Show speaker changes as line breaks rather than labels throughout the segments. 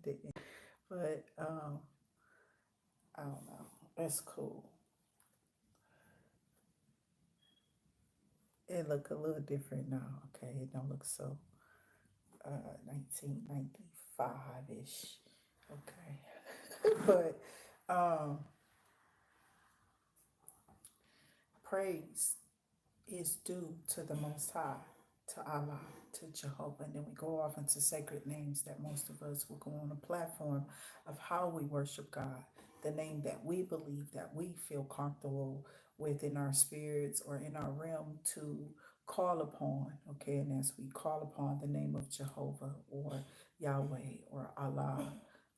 didn't. But I don't know. That's cool. It look a little different now. Okay, it don't look so 1995-ish. Okay. But um praise is due to the Most High, to Allah, to Jehovah. And then we go off into sacred names that most of us will go on a platform of how we worship God, the name that we believe, that we feel comfortable with in our spirits or in our realm to call upon. Okay, and as we call upon the name of Jehovah or Yahweh or Allah,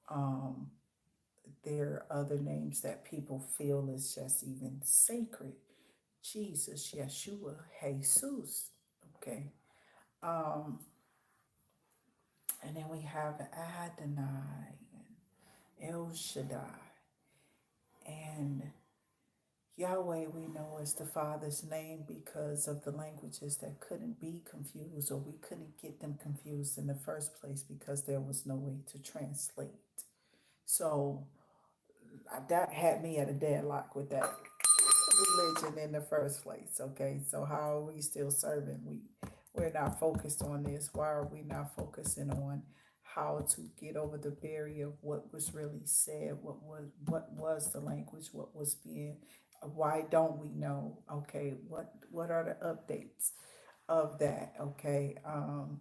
um, there are other names that people feel is just even sacred. Jesus, Yeshua, Jesus. Okay. Um, and then we have Adonai and El Shaddai. And Yahweh we know is the Father's name because of the languages that couldn't be confused, or we couldn't get them confused in the first place because there was no way to translate. So that had me at a deadlock with that religion in the first place. Okay, so how are we still serving? We're not focused on this. Why are we not focusing on how to get over the barrier of what was really said? What was the language? What was being? Why don't we know? Okay, what are the updates of that? Okay, and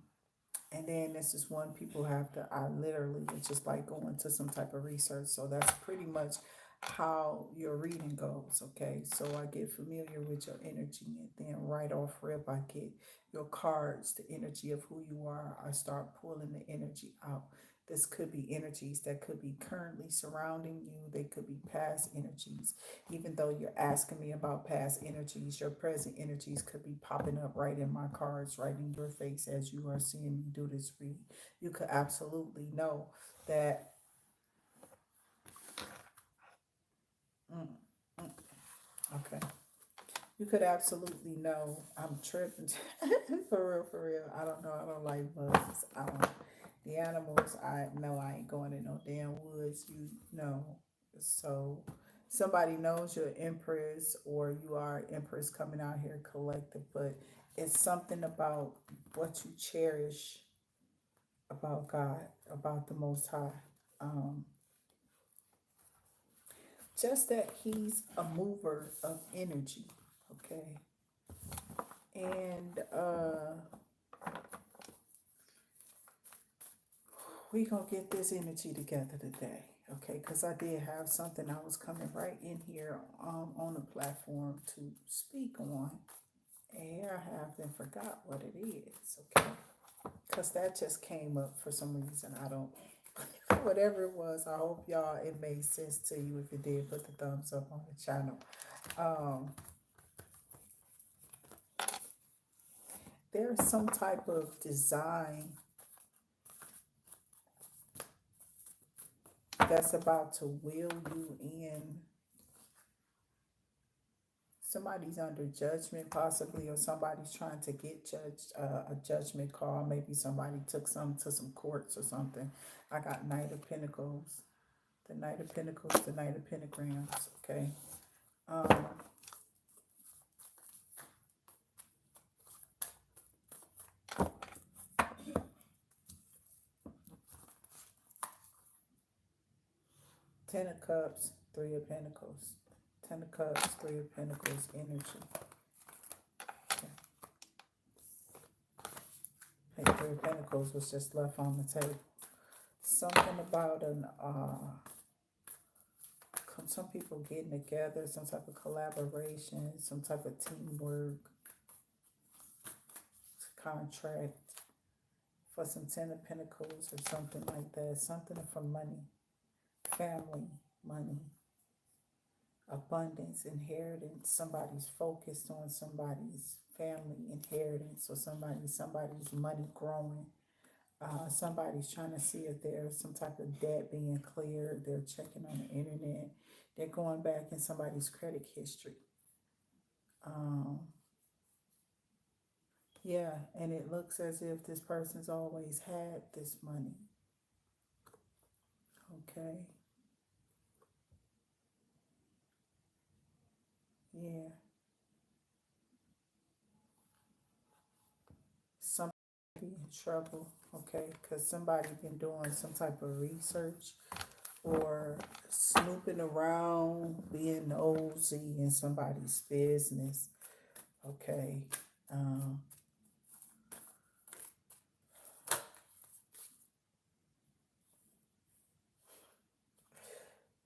then this is one people have to, I literally was just like go into some type of research. So that's pretty much how your reading goes. Okay. So I get familiar with your energy, and then right off rip, I get your cards, the energy of who you are. I start pulling the energy out. This could be energies that could be currently surrounding you. They could be past energies. Even though you're asking me about past energies, your present energies could be popping up right in my cards, right in your face as you are seeing me do this read. You could absolutely know that. Mm, mm, okay. You could absolutely know I'm tripping. For real, for real. I don't know. I don't like bugs. I don't. The animals, I know I ain't going in no damn woods. You know. So somebody knows you're empress or you are empress coming out here collective, but it's something about what you cherish about God, about the Most High. Um, just that He's a mover of energy. Okay. And we gonna get this energy together today, okay? Because I did have something I was coming right in here on the platform to speak on, and here I have and forgot what it is, okay? Because that just came up for some reason. I don't, whatever it was. I hope y'all it made sense to you. If it did, put the thumbs up on the channel. Um, there's some type of design that's about to wheel you in. Somebody's under judgment possibly, or somebody's trying to get judged, a judgment call. Maybe somebody took some to some courts or something. I got Knight of Pentacles, the Knight of Pentacles, the Knight of Pentagrams. Okay. um 10 of Cups, 3 of Pentacles, 10 of Cups, 3 of Pentacles energy. Okay. Hey, 3 of Pentacles was just left on the table. Something about an some people getting together, some type of collaboration, some type of teamwork, contract for some 10 of Pentacles or something like that. Something for money, family, money, abundance, inheritance. Somebody's focused on somebody's family inheritance, or somebody's money growing. Somebody's trying to see if there's some type of debt being cleared. They're checking on the internet. They're going back in somebody's credit history. Um, yeah, and it looks as if this person's always had this money. Okay. Yeah. Somebody in trouble. Okay. Because somebody been doing some type of research or snooping around, being nosy in somebody's business. Okay. Um,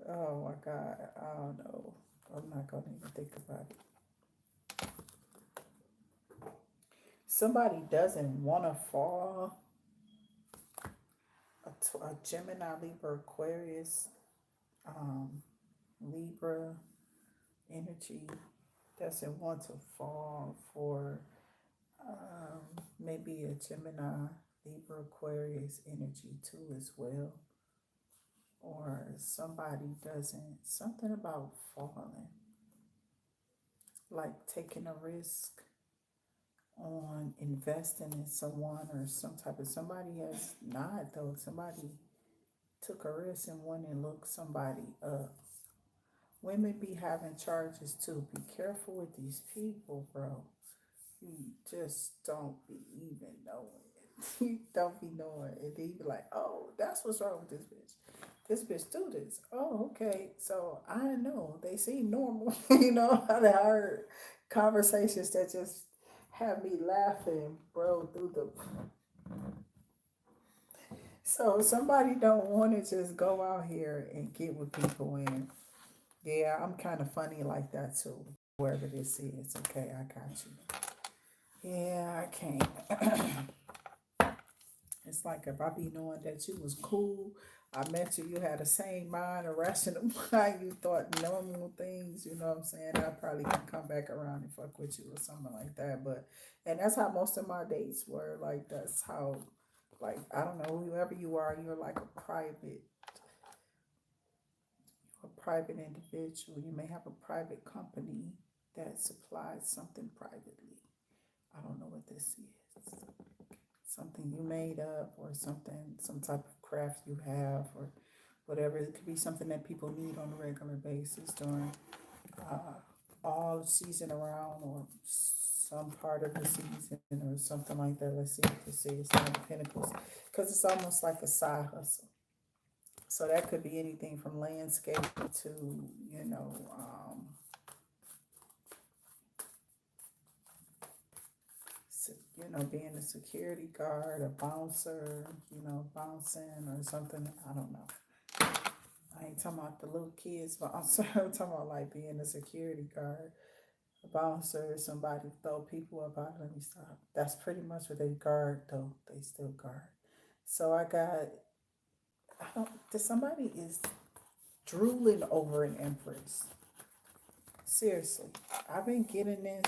oh my God. I don't know. I'm not going to even think about it. Somebody doesn't want to fall. A Gemini, Libra, Aquarius, um, Libra energy doesn't want to fall for maybe a Gemini, Libra, Aquarius energy too as well. Or somebody doesn't, something about falling, like taking a risk on investing in someone or some type of, somebody has not though, somebody took a risk and went and looked somebody up. Women be having charges too. Be careful with these people, bro. You just don't be even knowing it. You don't be knowing it. And then you be like, oh, that's what's wrong with this bitch. This bitch do this. Oh, okay. So I know they seem normal. You know, I heard conversations that just have me laughing, bro, through the. So somebody don't want to just go out here and get with people and yeah, I'm kind of funny like that too. Whoever this is, okay, I got you. Yeah, I can't. It's like if I be knowing that you was cool, I met you, you had the same mind, a rational mind, you thought normal things, you know what I'm saying? I probably can come back around and fuck with you or something like that. But, and that's how most of my dates were. Like, that's how, like, I don't know, whoever you are, you're like a private individual. You may have a private company that supplies something privately. I don't know what this is. Something you made up or something, some type of craft you have or whatever. It could be something that people need on a regular basis during uh, all season around or some part of the season or something like that. Let's see what this is. Nine of Pentacles. Because it's almost like a side hustle. So that could be anything from landscape to, you know, being a security guard, a bouncer, bouncing or something. I don't know. I ain't talking about the little kids bouncer. I'm talking about like being a security guard, a bouncer, somebody throw people up out. Let me stop. That's pretty much what they guard, though. They still guard. So I got. I don't. Somebody is drooling over an empress. Seriously, I've been getting this.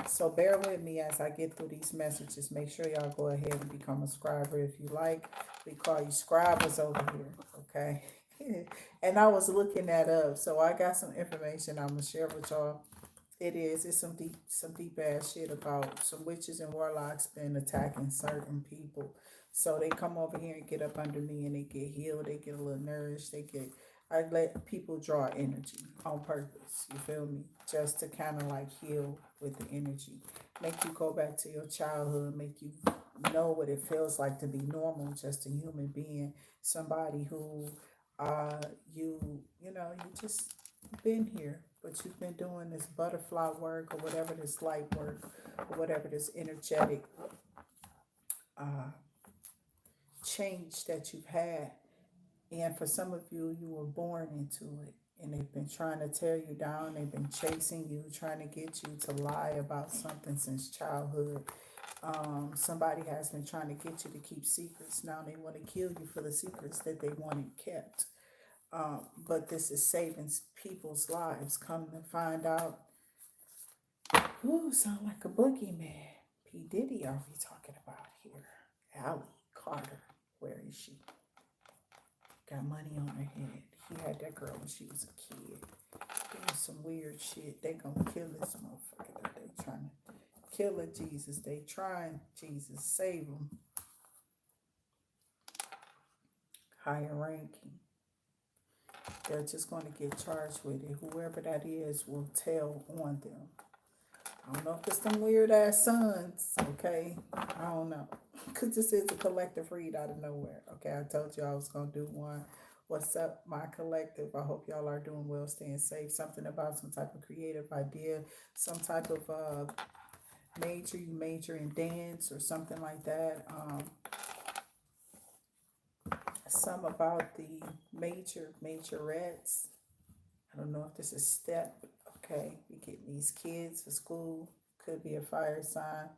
So bear with me as I get through these messages. Make sure y'all go ahead and become a scriber if you like. We call you scribers over here, okay? And I was looking that up, so I got some information I'm gonna share with y'all. It's some deep ass shit about some witches and warlocks been attacking certain people. So they come over here and get up under me and they get healed, they get a little nourished, I let people draw energy on purpose, you feel me? Just to kind of like heal with the energy. Make you go back to your childhood, make you know what it feels like to be normal, just a human being, somebody who you just been here, but you've been doing this butterfly work or whatever, this light work or whatever, this energetic uh, change that you've had. And for some of you, you were born into it. And they've been trying to tear you down. They've been chasing you, trying to get you to lie about something since childhood. Somebody has been trying to get you to keep secrets. Now they want to kill you for the secrets that they wanted kept. But this is saving people's lives. Come to find out, ooh, sound like a boogeyman. P. Diddy are we talking about here? Allie Carter, where is she? Got money on her head. He had that girl when she was a kid. Doing some weird shit. They gonna kill this motherfucker. They trying to kill her, Jesus. They trying, Jesus, save them. Higher ranking. They're just going to get charged with it. Whoever that is will tell on them. I don't know if it's some weird ass sons, okay? I don't know. Because this is a collective read out of nowhere, okay? I told you I was going to do one. What's up, my collective? I hope y'all are doing well, staying safe. Something about some type of creative idea, some type of you major in dance or something like that. Some about the majorettes. I don't know if this is step. Okay, we getting these kids for school. Could be a fire sign.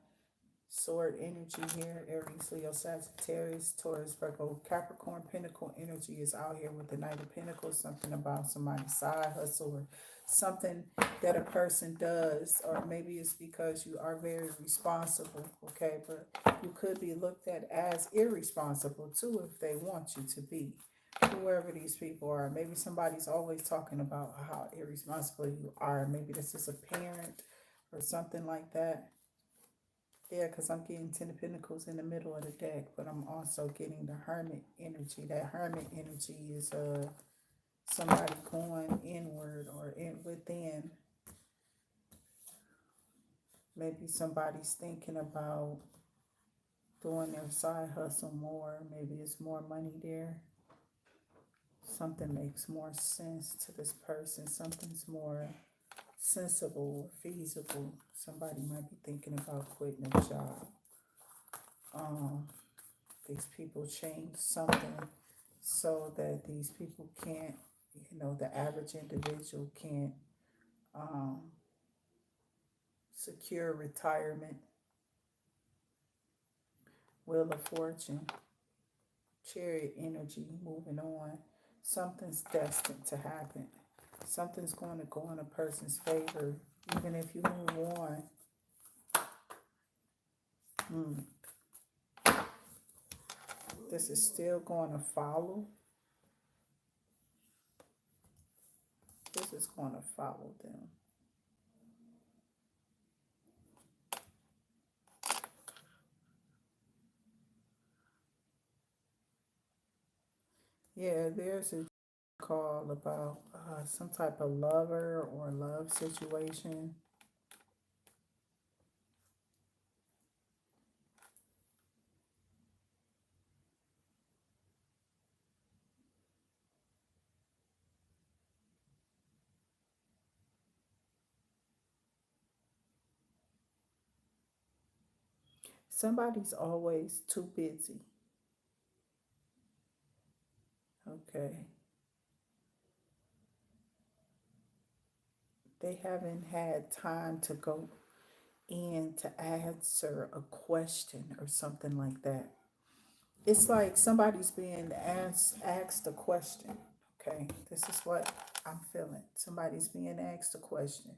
Sword energy here. Aries, Leo, Sagittarius, Taurus, Virgo, Capricorn. Pinnacle energy is out here with the Knight of Pentacles. Something about somebody's side hustle or something that a person does, or maybe it's because you are very responsible. Okay, but you could be looked at as irresponsible too if they want you to be. Whoever these people are, maybe somebody's always talking about how irresponsible you are. Maybe this is a parent or something like that. Yeah, because I'm getting Ten of Pentacles in the middle of the deck, but I'm also getting the Hermit energy. That Hermit energy is somebody going inward or within. Maybe somebody's thinking about doing their side hustle more. Maybe it's more money there. Something makes more sense to this person. Something's more sensible or feasible. Somebody might be thinking about quitting a job. These people change something so that these people can't, the average individual can't secure retirement. Wheel of Fortune, Chariot energy, moving on. Something's destined to happen. Something's going to go in a person's favor, even if you move on. This is still going to follow. This is going to follow them. Yeah, there's a call about some type of lover or love situation. Somebody's always too busy. Okay. They haven't had time to go in to answer a question or something like that. It's like somebody's being asked a question. Okay. This is what I'm feeling. Somebody's being asked a question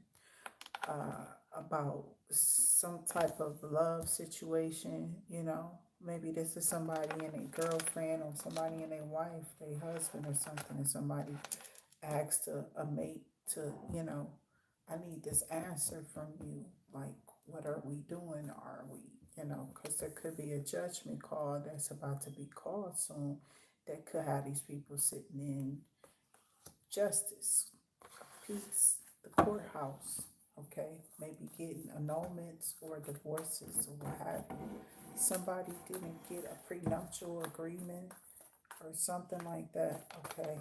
about some type of love situation. Maybe this is somebody and a girlfriend or somebody and a wife, a husband or something, and somebody asked a mate to, I need this answer from you. Like, what are we doing? Are we, because there could be a judgment call that's about to be called soon that could have these people sitting in justice, peace, the courthouse, okay? Maybe getting annulments or divorces or what have you. Somebody didn't get a prenuptial agreement or something like that, okay?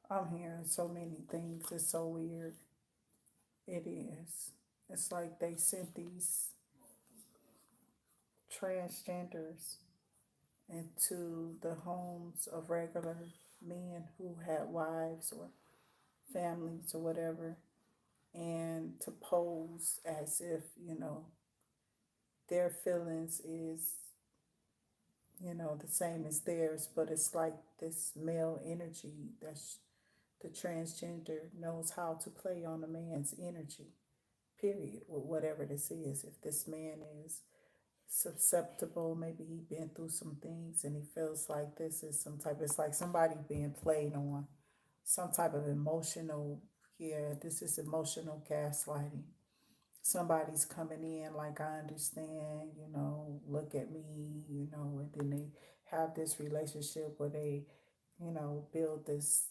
I'm hearing so many things. It's so weird. It is. It's like they sent these transgenders into the homes of regular men who had wives or families or whatever, and to pose as if, their feelings is, the same as theirs, but it's like this male energy that's the transgender knows how to play on a man's energy, period, with whatever this is. If this man is susceptible, maybe he been through some things and he feels like this is some type, it's like somebody being played on some type of emotional, yeah, this is emotional gaslighting. Somebody's coming in like, I understand, look at me, and then they have this relationship where they, build this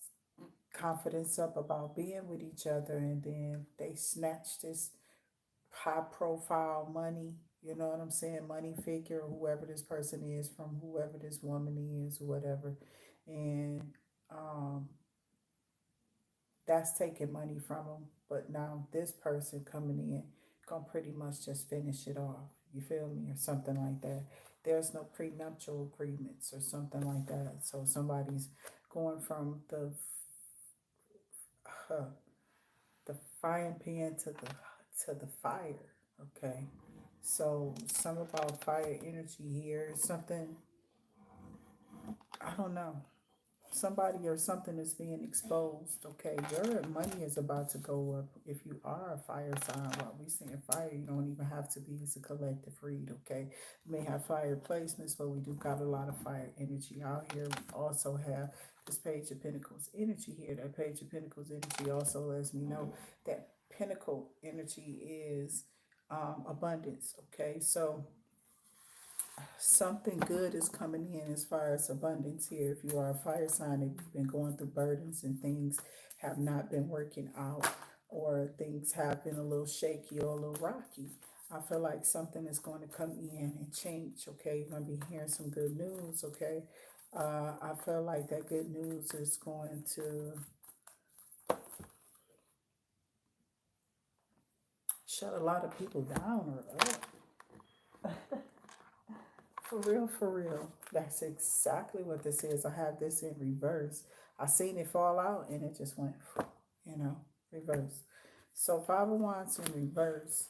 confidence up about being with each other, and then they snatch this high profile money, you know what I'm saying, money figure, or whoever this person is, from whoever this woman is, or whatever. And um, that's taking money from them. But now this person coming in gonna pretty much just finish it off. You feel me, or something like that. There's no prenuptial agreements or something like that. So somebody's going from uh, the frying pan to the fire. Okay. So some about fire energy here. Something, I don't know. Somebody or something is being exposed. Okay, your money is about to go up if you are a fire sign. While we saying fire, you don't even have to be. It's a collective read. Okay, we may have fire placements, but we do got a lot of fire energy out here. We also have this page of pentacles energy here. That page of pentacles energy also lets me know that pinnacle energy is abundance. Okay, so something good is coming in as far as abundance here. If you are a fire sign and you've been going through burdens and things have not been working out, or things have been a little shaky or a little rocky, I feel like something is going to come in and change. Okay, you're going to be hearing some good news. Okay, I feel like that good news is going to shut a lot of people down or up. For real, for real. That's exactly what this is. I have this in reverse. I seen it fall out and it just went, you know, reverse. So Five of Wands in reverse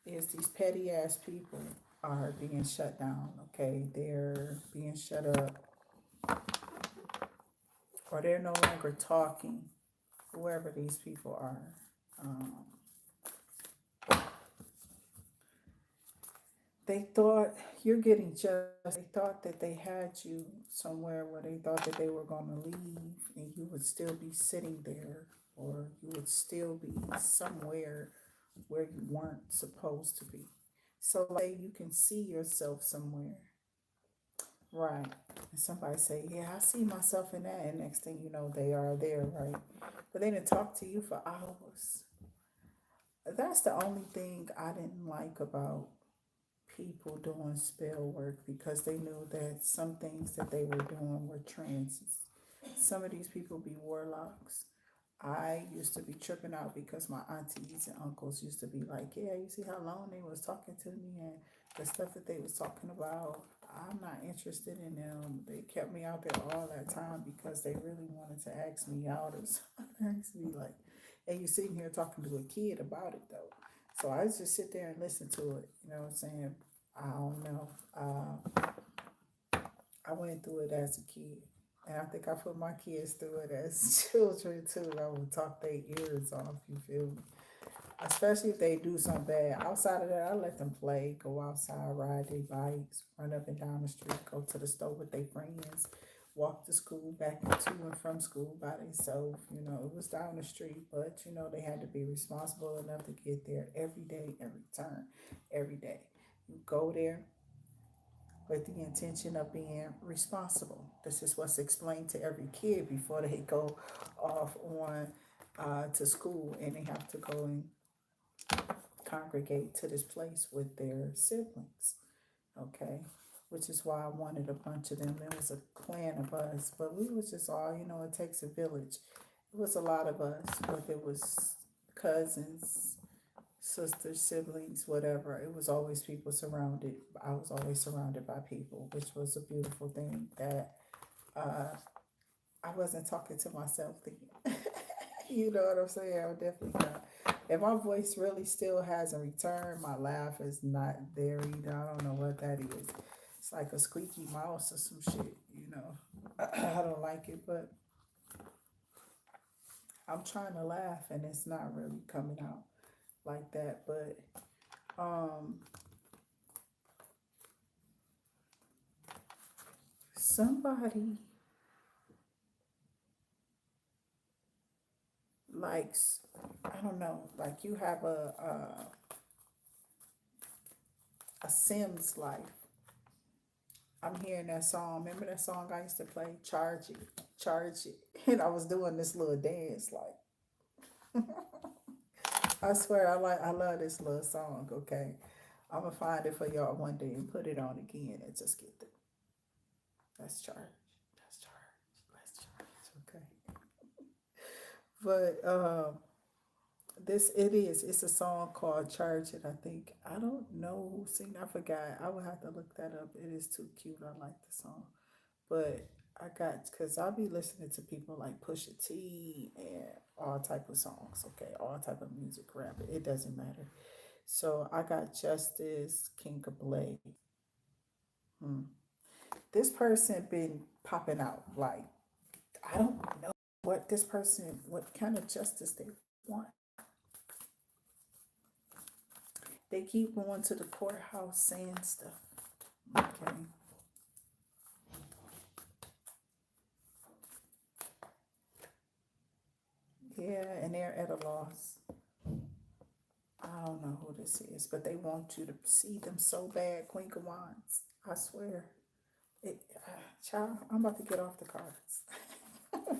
is these petty ass people are being shut down. Okay, they're being shut up, or they're no longer talking. Whoever these people are. Um, they thought you're getting just, they thought that they had you somewhere where they thought that they were going to leave and you would still be sitting there, or you would still be somewhere where you weren't supposed to be. So like you can see yourself somewhere, right? And somebody say, yeah, I see myself in that, and next thing you know they are there, right? But they didn't talk to you for hours. That's the only thing I didn't like about people doing spell work, because they knew that some things that they were doing were trances. Some of these people be warlocks. I used to be tripping out because my aunties and uncles used to be like, yeah, you see how long they was talking to me and the stuff that they was talking about. I'm not interested in them. They kept me out there all that time because they really wanted to ask me out or something. Ask me like, and you sitting here talking to a kid about it though. So I just sit there and listen to it. You know what I'm saying? I don't know. I went through it as a kid. And I think I put my kids through it as children too. I would talk their ears off, you feel me? Especially if they do something bad. Outside of that, I let them play, go outside, ride their bikes, run up and down the street, go to the store with their friends, walk to school, back to and from school by themselves. You know, it was down the street, but they had to be responsible enough to get there every day and return every day. You go there with the intention of being responsible. This is what's explained to every kid before they go off on to school, and they have to go and congregate to this place with their siblings. Okay, which is why I wanted a bunch of them. There was a clan of us, but we was just all, it takes a village. It was a lot of us, whether it was cousins, sisters, siblings, whatever. It was always people surrounded. I was always surrounded by people, which was a beautiful thing that uh, I wasn't talking to myself then. You know what I'm saying? I'm definitely not. And my voice really still hasn't returned. My laugh is not there either. I don't know what that is. It's like a squeaky mouse or some shit. I don't like it, but I'm trying to laugh and it's not really coming out like that. But somebody like, I don't know, like you have a Sims life. I'm hearing that song. Remember that song I used to play? Charge it. And I was doing this little dance. Like, I swear, I love this little song. Okay, I'm gonna find it for y'all one day and put it on again and just get the let's charge, let's charge, let's charge. Okay, but this it's a song called Charge It. I think I don't know who sing. I forgot. I would have to look that up. It is too cute. I like the song. But I got because I'll be listening to people like Pusha T and all type of songs, okay, all type of music, rap. It doesn't matter. So I got Justice King of Blade. Hmm. This person been popping out like I don't know what kind of justice they want. They keep going to the courthouse saying stuff. Okay. Yeah, and they're at a loss. I don't know who this is, but they want you to see them so bad, Queen of Wands. I swear. It, child, I'm about to get off the cards.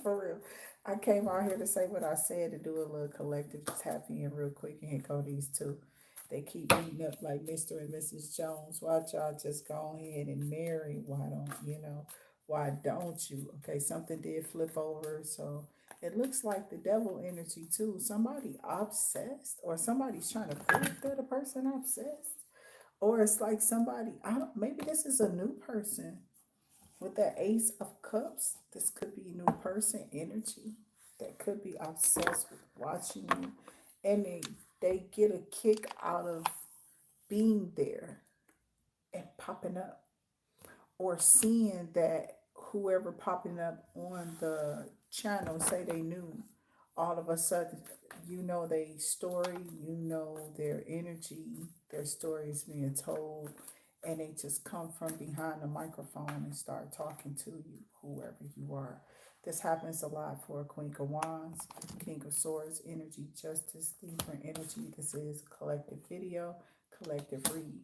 For real. I came out here to say what I said to do a little collective tap in real quick, and here go these two. They keep beating up like Mr. and Mrs. Jones. Why y'all just go ahead and marry? Why don't you know? Why don't you? Okay, something did flip over, so it looks like the devil energy too. Somebody obsessed, or somebody's trying to prove that a person obsessed, or it's like somebody. I don't. Maybe this is a new person with that Ace of Cups. This could be a new person energy that could be obsessed with watching you, and they get a kick out of being there and popping up, or seeing that whoever popping up on the channel say they knew, all of a sudden you know their story, you know their energy, their story is being told, and they just come from behind the microphone and start talking to you, whoever you are. This happens a lot for Queen of Wands, King of Swords energy, Justice, Libra energy. This is collective video, collective read.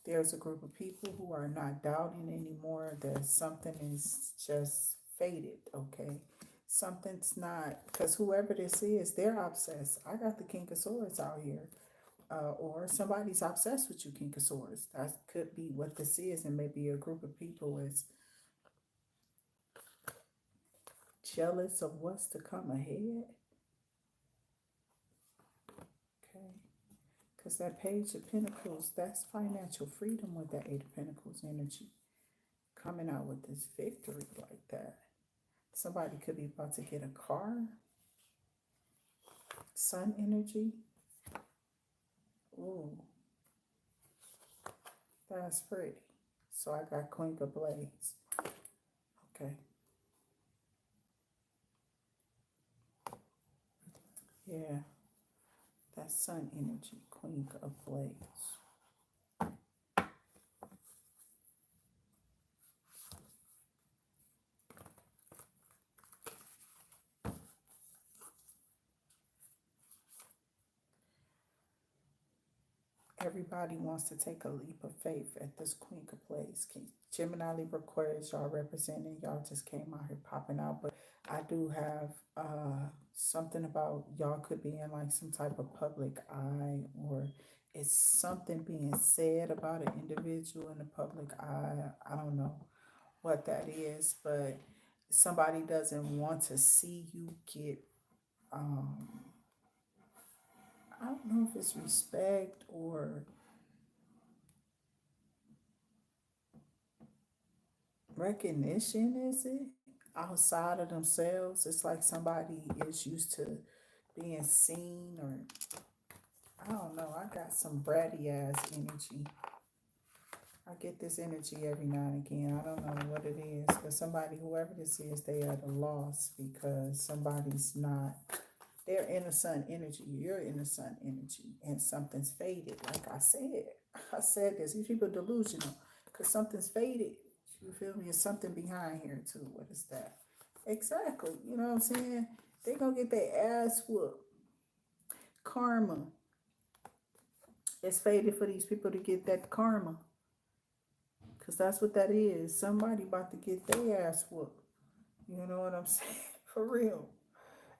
There's a group of people who are not doubting anymore that something is just faded, okay? Something's not, because whoever this is, they're obsessed. I got the King of Swords out here. Or somebody's obsessed with you, King of Swords. That could be what this is, and maybe a group of people is jealous of what's to come ahead. Okay. Because that Page of Pentacles, that's financial freedom with that Eight of Pentacles energy. Coming out with this victory like that. Somebody could be about to get a car. Sun energy. Ooh, that's pretty. So I got Queen of Blades. Okay. Yeah, that's Sun energy, Queen of Blades. Everybody wants to take a leap of faith at this Queen of Blades. Gemini, Libra, Aquarius, y'all representing. Y'all just came out here popping out. But I do have something about y'all could be in like some type of public eye, or it's something being said about an individual in the public eye. I don't know what that is, but somebody doesn't want to see you get, um, I don't know if it's respect or recognition, is it? Outside of themselves. It's like somebody is used to being seen, or I don't know. I got some bratty ass energy. I get this energy every now and again. I don't know what it is, but somebody, whoever this is, they are at a loss because somebody's not. They're in the sun energy. You're in the sun energy, and something's faded. Like I said, I said this. These people are delusional because something's faded. You feel me? There's something behind here too. What is that? Exactly. You know what I'm saying? They gonna get their ass whooped. karma. It's fated for these people to get that karma. Because that's what that is. Somebody about to get their ass whooped. You know what I'm saying? For real.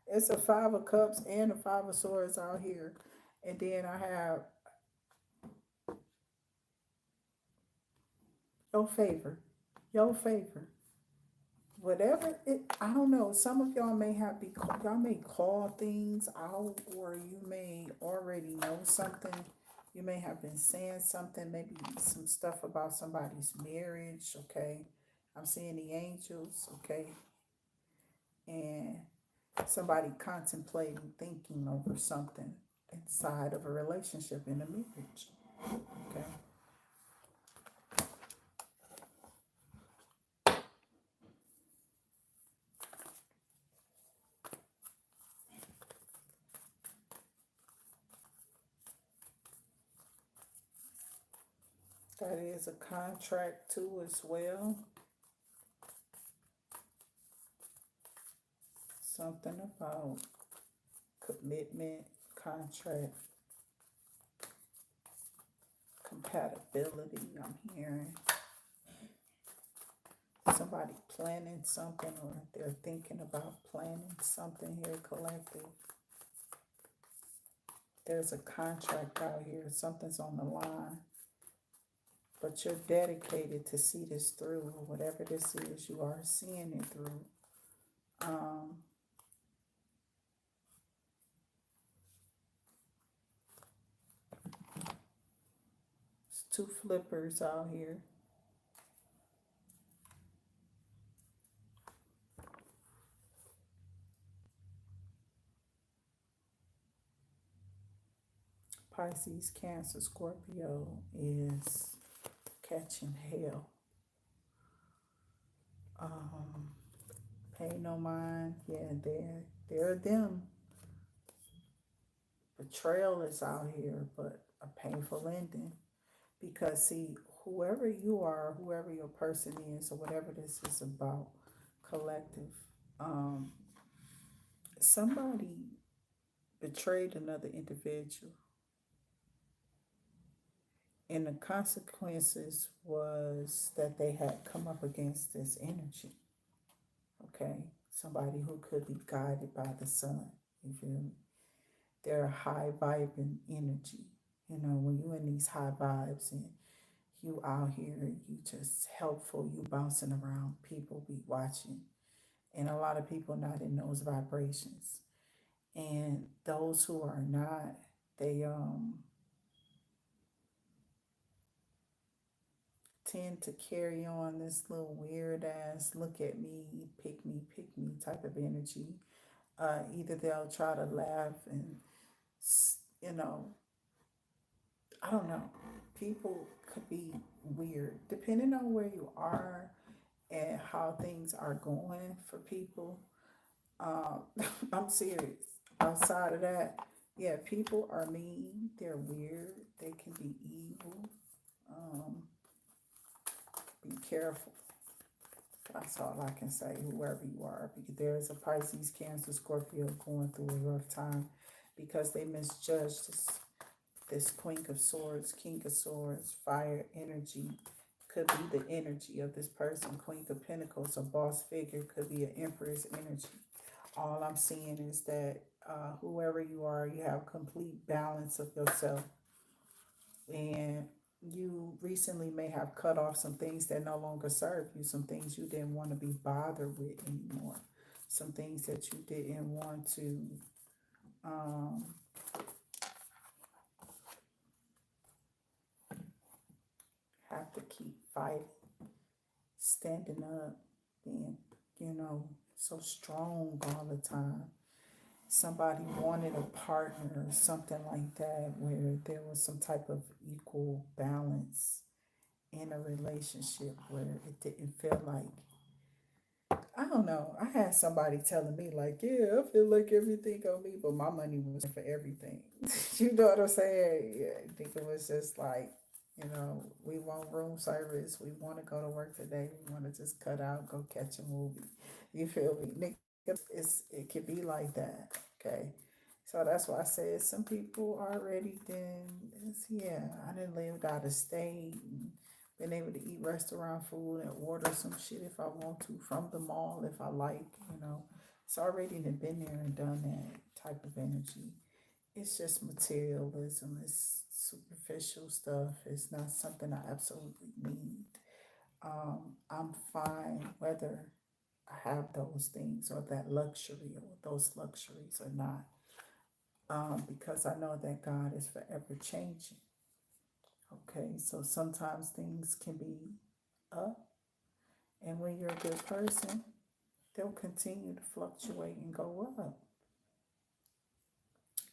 It's a Five of Cups and a Five of Swords out here. And then I have your favor. Your favor. Whatever it, I don't know. Some of y'all may y'all may call things out, or you may already know something. You may have been saying something, maybe some stuff about somebody's marriage, okay? I'm seeing the angels, okay? And somebody contemplating, thinking over something inside of a relationship in a marriage, okay? That is a contract too as well. Something about commitment, contract, compatibility. I'm hearing somebody planning something, or they're thinking about planning something here, collective. There's a contract out here. Something's on the line. But you're dedicated to see this through, or whatever this is, you are seeing it through. Um, it's two flippers out here. Pisces, Cancer, Scorpio is catching hell. Um, Pay no mind. Yeah, they're them. Betrayal is out here, but a painful ending. Because see, whoever you are, whoever your person is, or whatever this is about, collective, um, somebody betrayed another individual, and the consequences was that they had come up against this energy. Okay, somebody who could be guided by the sun. You feel me? They're a high vibing energy. You know, when you're in these high vibes and you out here, you just helpful, you bouncing around, people be watching. And a lot of people not in those vibrations. And those who are not, they tend to carry on this little weird ass look at me, pick me type of energy. Either they'll try to laugh and, you know, I don't know. People could be weird depending on where you are and how things are going for people. Um, I'm serious. Outside of that, yeah, people are mean. They're weird. They can be evil. Um, be careful. That's all I can say, whoever you are, because there's a Pisces, Cancer, Scorpio going through a rough time because they misjudged this Queen of Swords, King of Swords, fire energy. Could be the energy of this person. Queen of Pentacles, a boss figure, could be an Empress energy. All I'm seeing is that whoever you are, you have complete balance of yourself. And you recently may have cut off some things that no longer serve you, some things you didn't want to be bothered with anymore, some things that you didn't want to um, have to keep fighting, standing up, being, you know, so strong all the time. Somebody wanted a partner or something like that, where there was some type of equal balance in a relationship, where it didn't feel like, I don't know. I had somebody telling me like, yeah, I feel like everything on me, but my money was for everything. You know what I'm saying? Yeah, I think it was just like, you know, we want room service. We want to go to work today. We want to just cut out, go catch a movie. You feel me? It could be like that. Okay. So that's why I said some people already yeah, I didn't lived out of state and been able to eat restaurant food and order some shit if I want to from the mall if I like, you know. It's already been there and done that type of energy. It's just materialism. It's superficial stuff. It's not something I absolutely need. I'm fine whether I have those things or that luxury or those luxuries or not, because I know that God is forever changing. Okay, so sometimes things can be up, and when you're a good person, they'll continue to fluctuate and go up.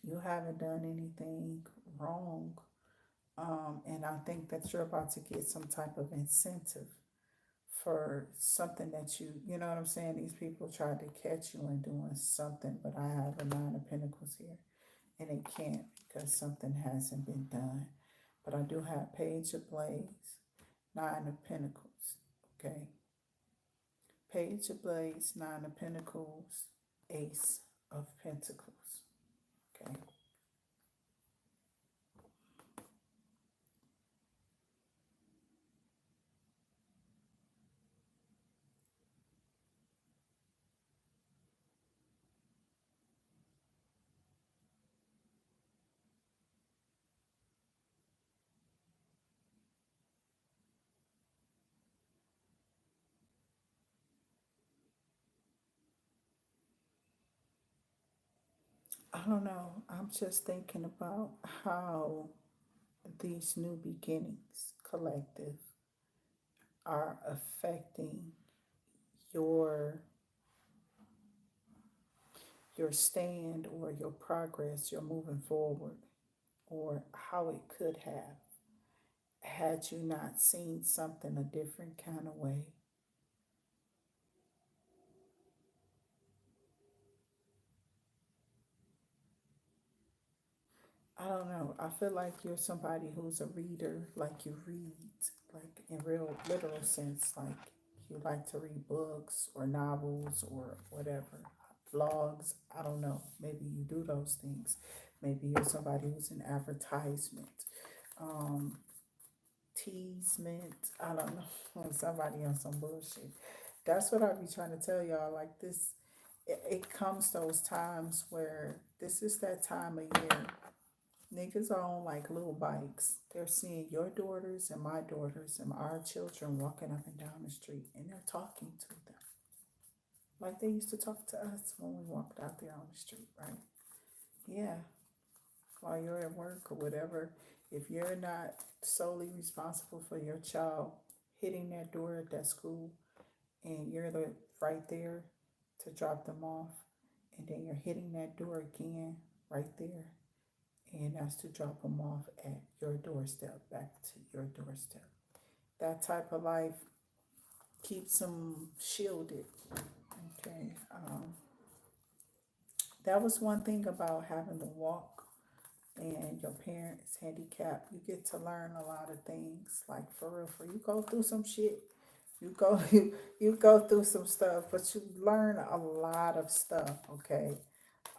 You haven't done anything wrong, and I think that you're about to get some type of incentive for something that you know what I'm saying? These people tried to catch you in doing something, but I have a Nine of Pentacles here, and it can't because something hasn't been done. But I do have Page of Blades, Nine of Pentacles, okay? Page of Blades, Nine of Pentacles, Ace of Pentacles, okay? I don't know. I'm just thinking about how these new beginnings, collective, are affecting your your stand or your progress, your moving forward, or how it could have had you not seen something a different kind of way. I don't know. I feel like you're somebody who's a reader, like you read, like in real literal sense, like you like to read books or novels or whatever, vlogs. I don't know. Maybe you do those things. Maybe you're somebody who's in advertisement, um, teasement. I don't know. Somebody on some bullshit. That's what I be trying to tell y'all. Like this, it comes those times where this is that time of year. Niggas are on like little bikes. They're seeing your daughters and my daughters and our children walking up and down the street, and they're talking to them like they used to talk to us when we walked out there on the street, right? Yeah, while you're at work or whatever, if you're not solely responsible for your child hitting that door at that school and you're right there to drop them off, and then you're hitting that door again right there, and that's to drop them off at your doorstep, back to your doorstep. That type of life keeps them shielded. Okay. That was one thing about having to walk and your parents handicapped. You get to learn a lot of things. Like for real, for you go through some shit. You go you go through some stuff, but you learn a lot of stuff. Okay,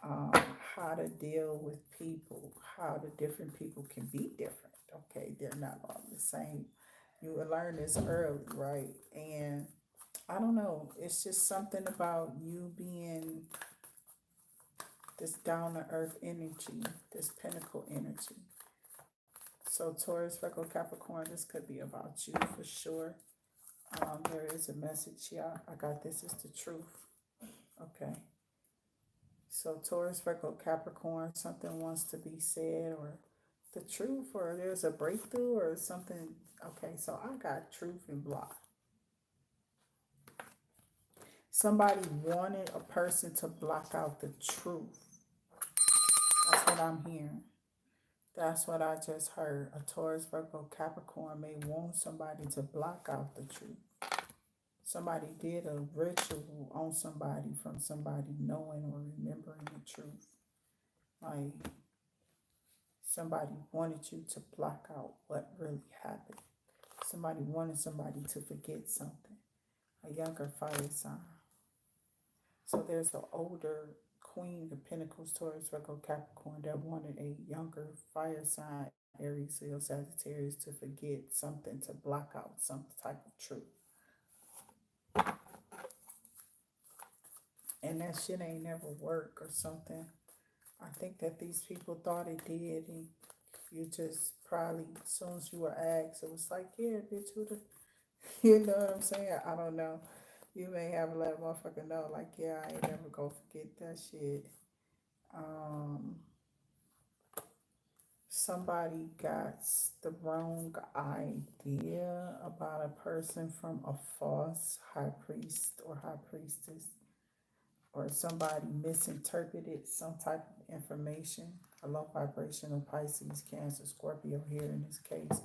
um, how to deal with people, how the different people can be different. Okay, they're not all the same. You will learn this early, right? And I don't know, it's just something about you being this down to earth energy, this pinnacle energy. So, Taurus, Virgo, Capricorn, this could be about you for sure. There is a message here. I got this is the truth. Okay. So Taurus, Virgo, Capricorn, something wants to be said or the truth or there's a breakthrough or something. Okay, so I got truth and block. Somebody wanted a person to block out the truth. That's what I'm hearing. That's what I just heard. A Taurus, Virgo, Capricorn may want somebody to block out the truth. Somebody did a ritual on somebody from somebody knowing or remembering the truth. Like somebody wanted you to block out what really happened. Somebody wanted somebody to forget something. A younger fire sign. So there's an older Queen of Pentacles, Taurus, Virgo, Capricorn that wanted a younger fire sign, Aries, Leo, Sagittarius, to forget something, to block out some type of truth. And that shit ain't never work or something. I think that these people thought it did, and you just probably, as soon as you were asked, it was like, yeah, bitch, who the, you know what I'm saying? I don't know. You may have let a motherfucker know, like, yeah, I ain't never gonna forget that shit. Um, Somebody got the wrong idea about a person from a false high priest or high priestess, or somebody misinterpreted some type of information. A low vibrational Pisces, Cancer, Scorpio here in this case.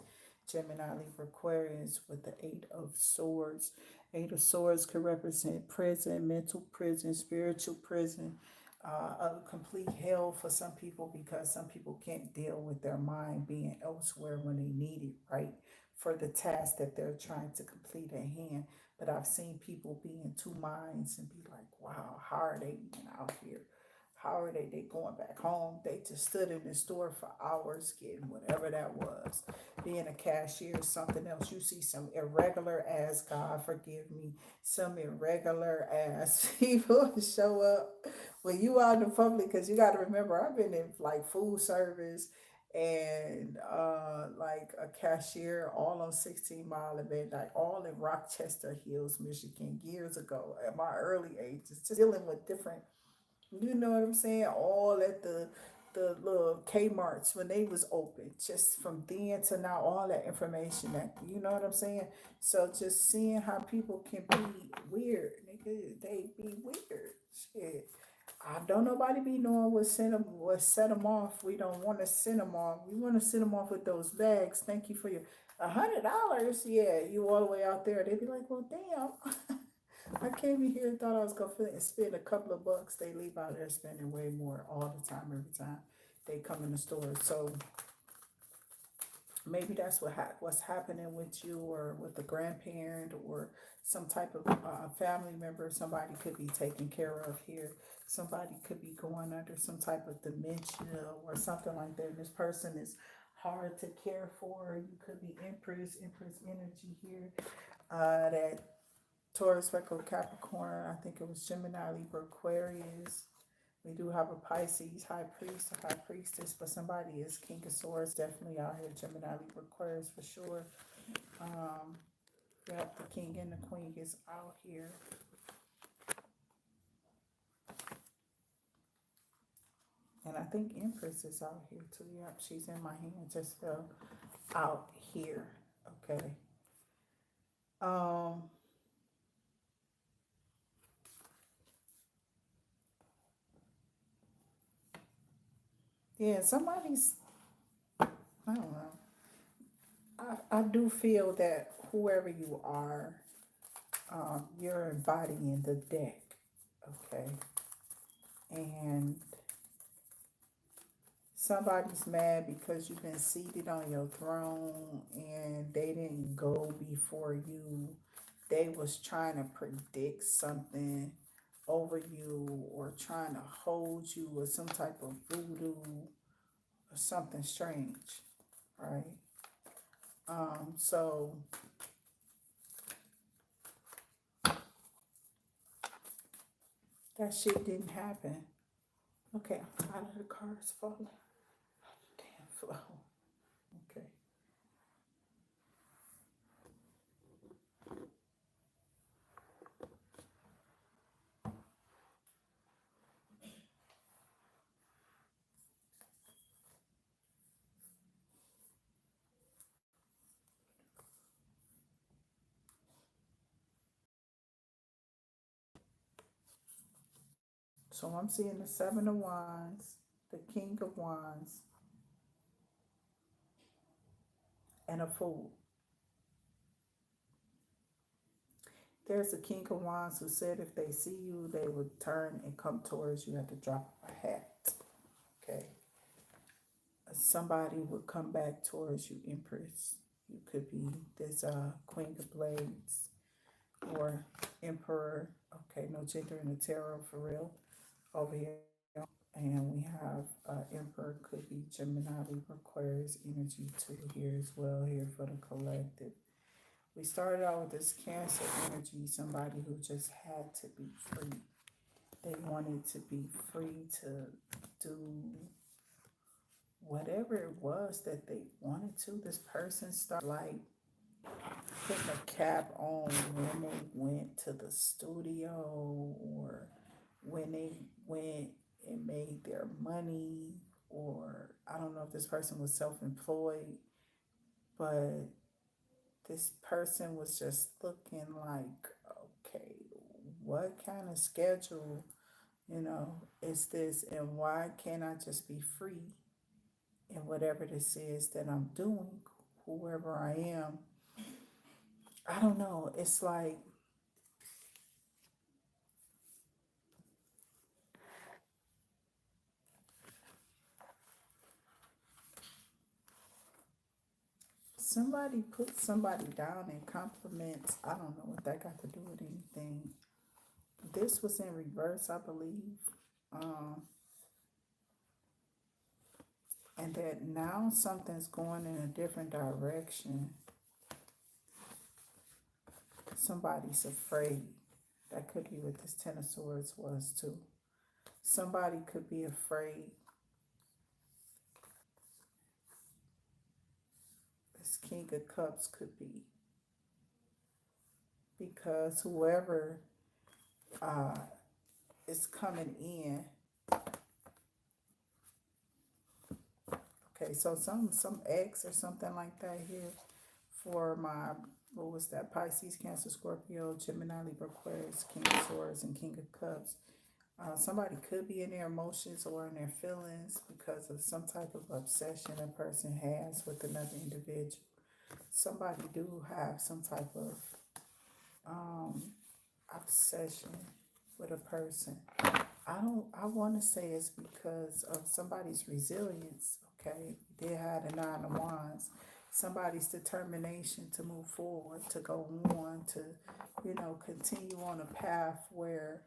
Gemini, Libra, Aquarius with the Eight of Swords. Eight of Swords could represent prison, mental prison, spiritual prison, a complete hell for some people, because some people can't deal with their mind being elsewhere when they need it, right? For the task that they're trying to complete at hand. But I've seen people be in two minds and be like, wow, how are they even out here? How are they going back home? They just stood in the store for hours getting whatever that was. Being a cashier is something else. You see some irregular ass, God forgive me, some irregular ass people show up when you out in the public, because you got to remember, I've been in like food service and like a cashier all on 16 Mile and Van Dyke, all in Rochester Hills, Michigan, years ago at my early ages, just dealing with different, you know what I'm saying, all at the little Kmart's when they was open, just from then to now, all that information, that, you know what I'm saying. So just seeing how people can be weird, nigga, they be weird, shit. I don't nobody be knowing what set them off. We don't want to send them off. We want to send them off with those bags. Thank you for your $100. Yeah, you all the way out there. They be like, well, damn. I came in here and thought I was gonna spend a couple of bucks. They leave out there spending way more all the time, every time they come in the store. So maybe that's what's happening with you, or with a grandparent, or some type of family member. Somebody could be taken care of here. Somebody could be going under some type of dementia or something like that. And this person is hard to care for. You could be Empress energy here. That Taurus, Virgo, Capricorn. I think it was Gemini, Libra, Aquarius. We do have a Pisces high priest, a high priestess, but somebody is King of Swords, definitely out here. Gemini, Libra, Aquarius for sure. Um, yep, the king and the queen is out here. And I think Empress is out here too. Yep, she's in my hand, just fell out here. Okay. Um, yeah, somebody's, I don't know. I do feel that whoever you are, you're embodying the deck, okay? And somebody's mad because you've been seated on your throne and they didn't go before you. They was trying to predict something over you, or trying to hold you with some type of voodoo or something strange, right? So that shit didn't happen. Okay, I'm tired of the cars falling. Damn flow. Okay. So I'm seeing the Seven of Wands, the King of Wands, and a Fool. There's a King of Wands who said if they see you, they would turn and come towards you at the drop of a hat. Okay. Somebody would come back towards you, Empress. You could be this Queen of Blades or Emperor. Okay, no gender in the tarot for real over here. And we have Emperor, could be Gemini, Libra, Aquarius energy too here as well, here for the collective. We started out with this Cancer energy, somebody who just had to be free. They wanted to be free to do whatever it was that they wanted to. This person started like putting a cap on when they went to the studio or when they went and made their money, or I don't know if this person was self-employed, but this person was just looking like, okay, what kind of schedule, is this, and why can't I just be free in whatever this is that I'm doing, whoever I am? I don't know. It's like somebody put somebody down in compliments. I don't know what that got to do with anything. This was in reverse, I believe. Um, and that now something's going in a different direction. Somebody's afraid. That could be what this Ten of Swords was too. Somebody could be afraid. This King of Cups could be because whoever uh, is coming in. Okay, so some X or something like that here for my, what was that, Pisces, Cancer, Scorpio, Gemini, Libra, Aquarius, King of Swords, and King of Cups. Somebody could be in their emotions or in their feelings because of some type of obsession a person has with another individual. Somebody do have some type of obsession with a person. I want to say it's because of somebody's resilience. Okay, they had a Nine of Wands. Somebody's determination to move forward, to go on, to continue on a path where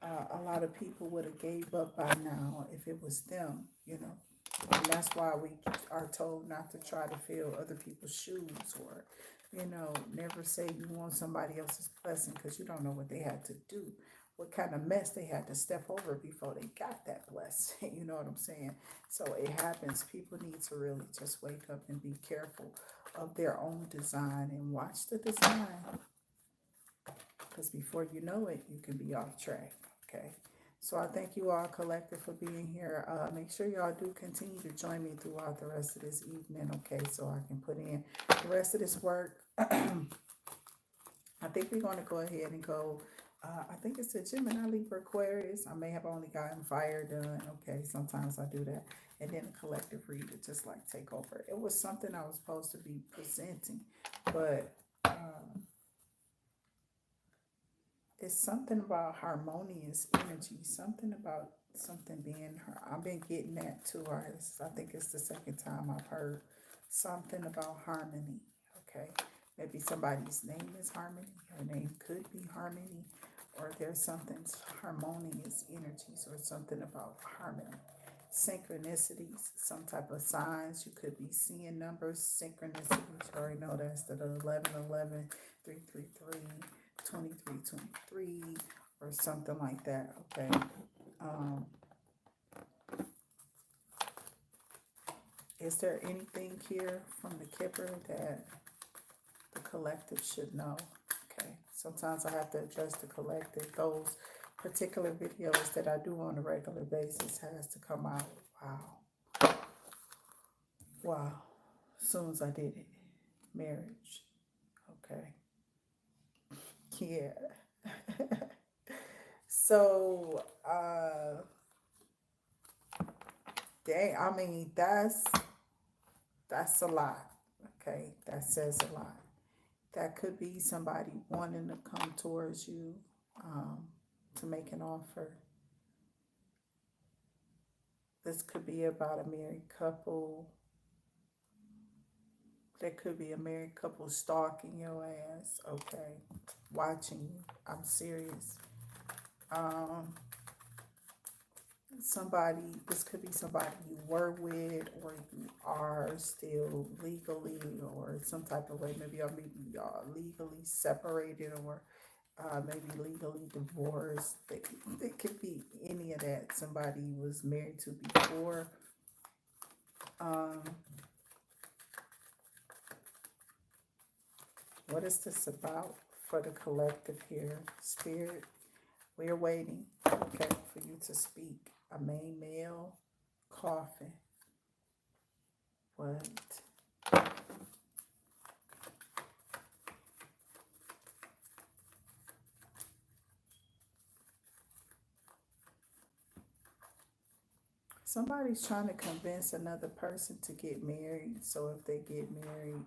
a lot of people would have gave up by now if it was them. And that's why we are told not to try to fill other people's shoes, or never say you want somebody else's blessing, because you don't know what they had to do, what kind of mess they had to step over before they got that blessing. You know what I'm saying? So it happens. People need to really just wake up and be careful of their own design and watch the design, because before you know it, you can be off track. Okay. So I thank you all, collective, for being here. Make sure y'all do continue to join me throughout the rest of this evening, okay, so I can put in the rest of this work. I think we're going to go ahead and go. I think it's a Gemini, Libra, Aquarius. I may have only gotten fire done. Okay, sometimes I do that. And then a collective read to just like take over. It was something I was supposed to be presenting, but it's something about harmonious energy, something about something being, I've been getting that too, artists. I think it's the second time I've heard something about harmony. Okay, maybe somebody's name is Harmony, her name could be Harmony, or there's something harmonious energies, or something about harmony. Synchronicities, some type of signs. You could be seeing numbers, synchronicities. You already know that's the 1111, 333. 2323, or something like that. Okay. Is there anything here from the Kipper that the collective should know? Okay. Sometimes I have to address the collective. Those particular videos that I do on a regular basis has to come out. Wow. Wow. As soon as I did it. Marriage. Okay. Yeah. So, dang, I mean, that's a lot. Okay, that says a lot. That could be somebody wanting to come towards you, to make an offer. This could be about a married couple. There could be a married couple stalking your ass. Okay, watching you. I'm serious. this could be somebody you were with or you are still legally or some type of way. Maybe y'all legally separated or maybe legally divorced. It could be any of that. Somebody you was married to before. Um, what is this about for the collective here? Spirit, we're waiting, okay, for you to speak. A main male coffin. What? Somebody's trying to convince another person to get married. So if they get married,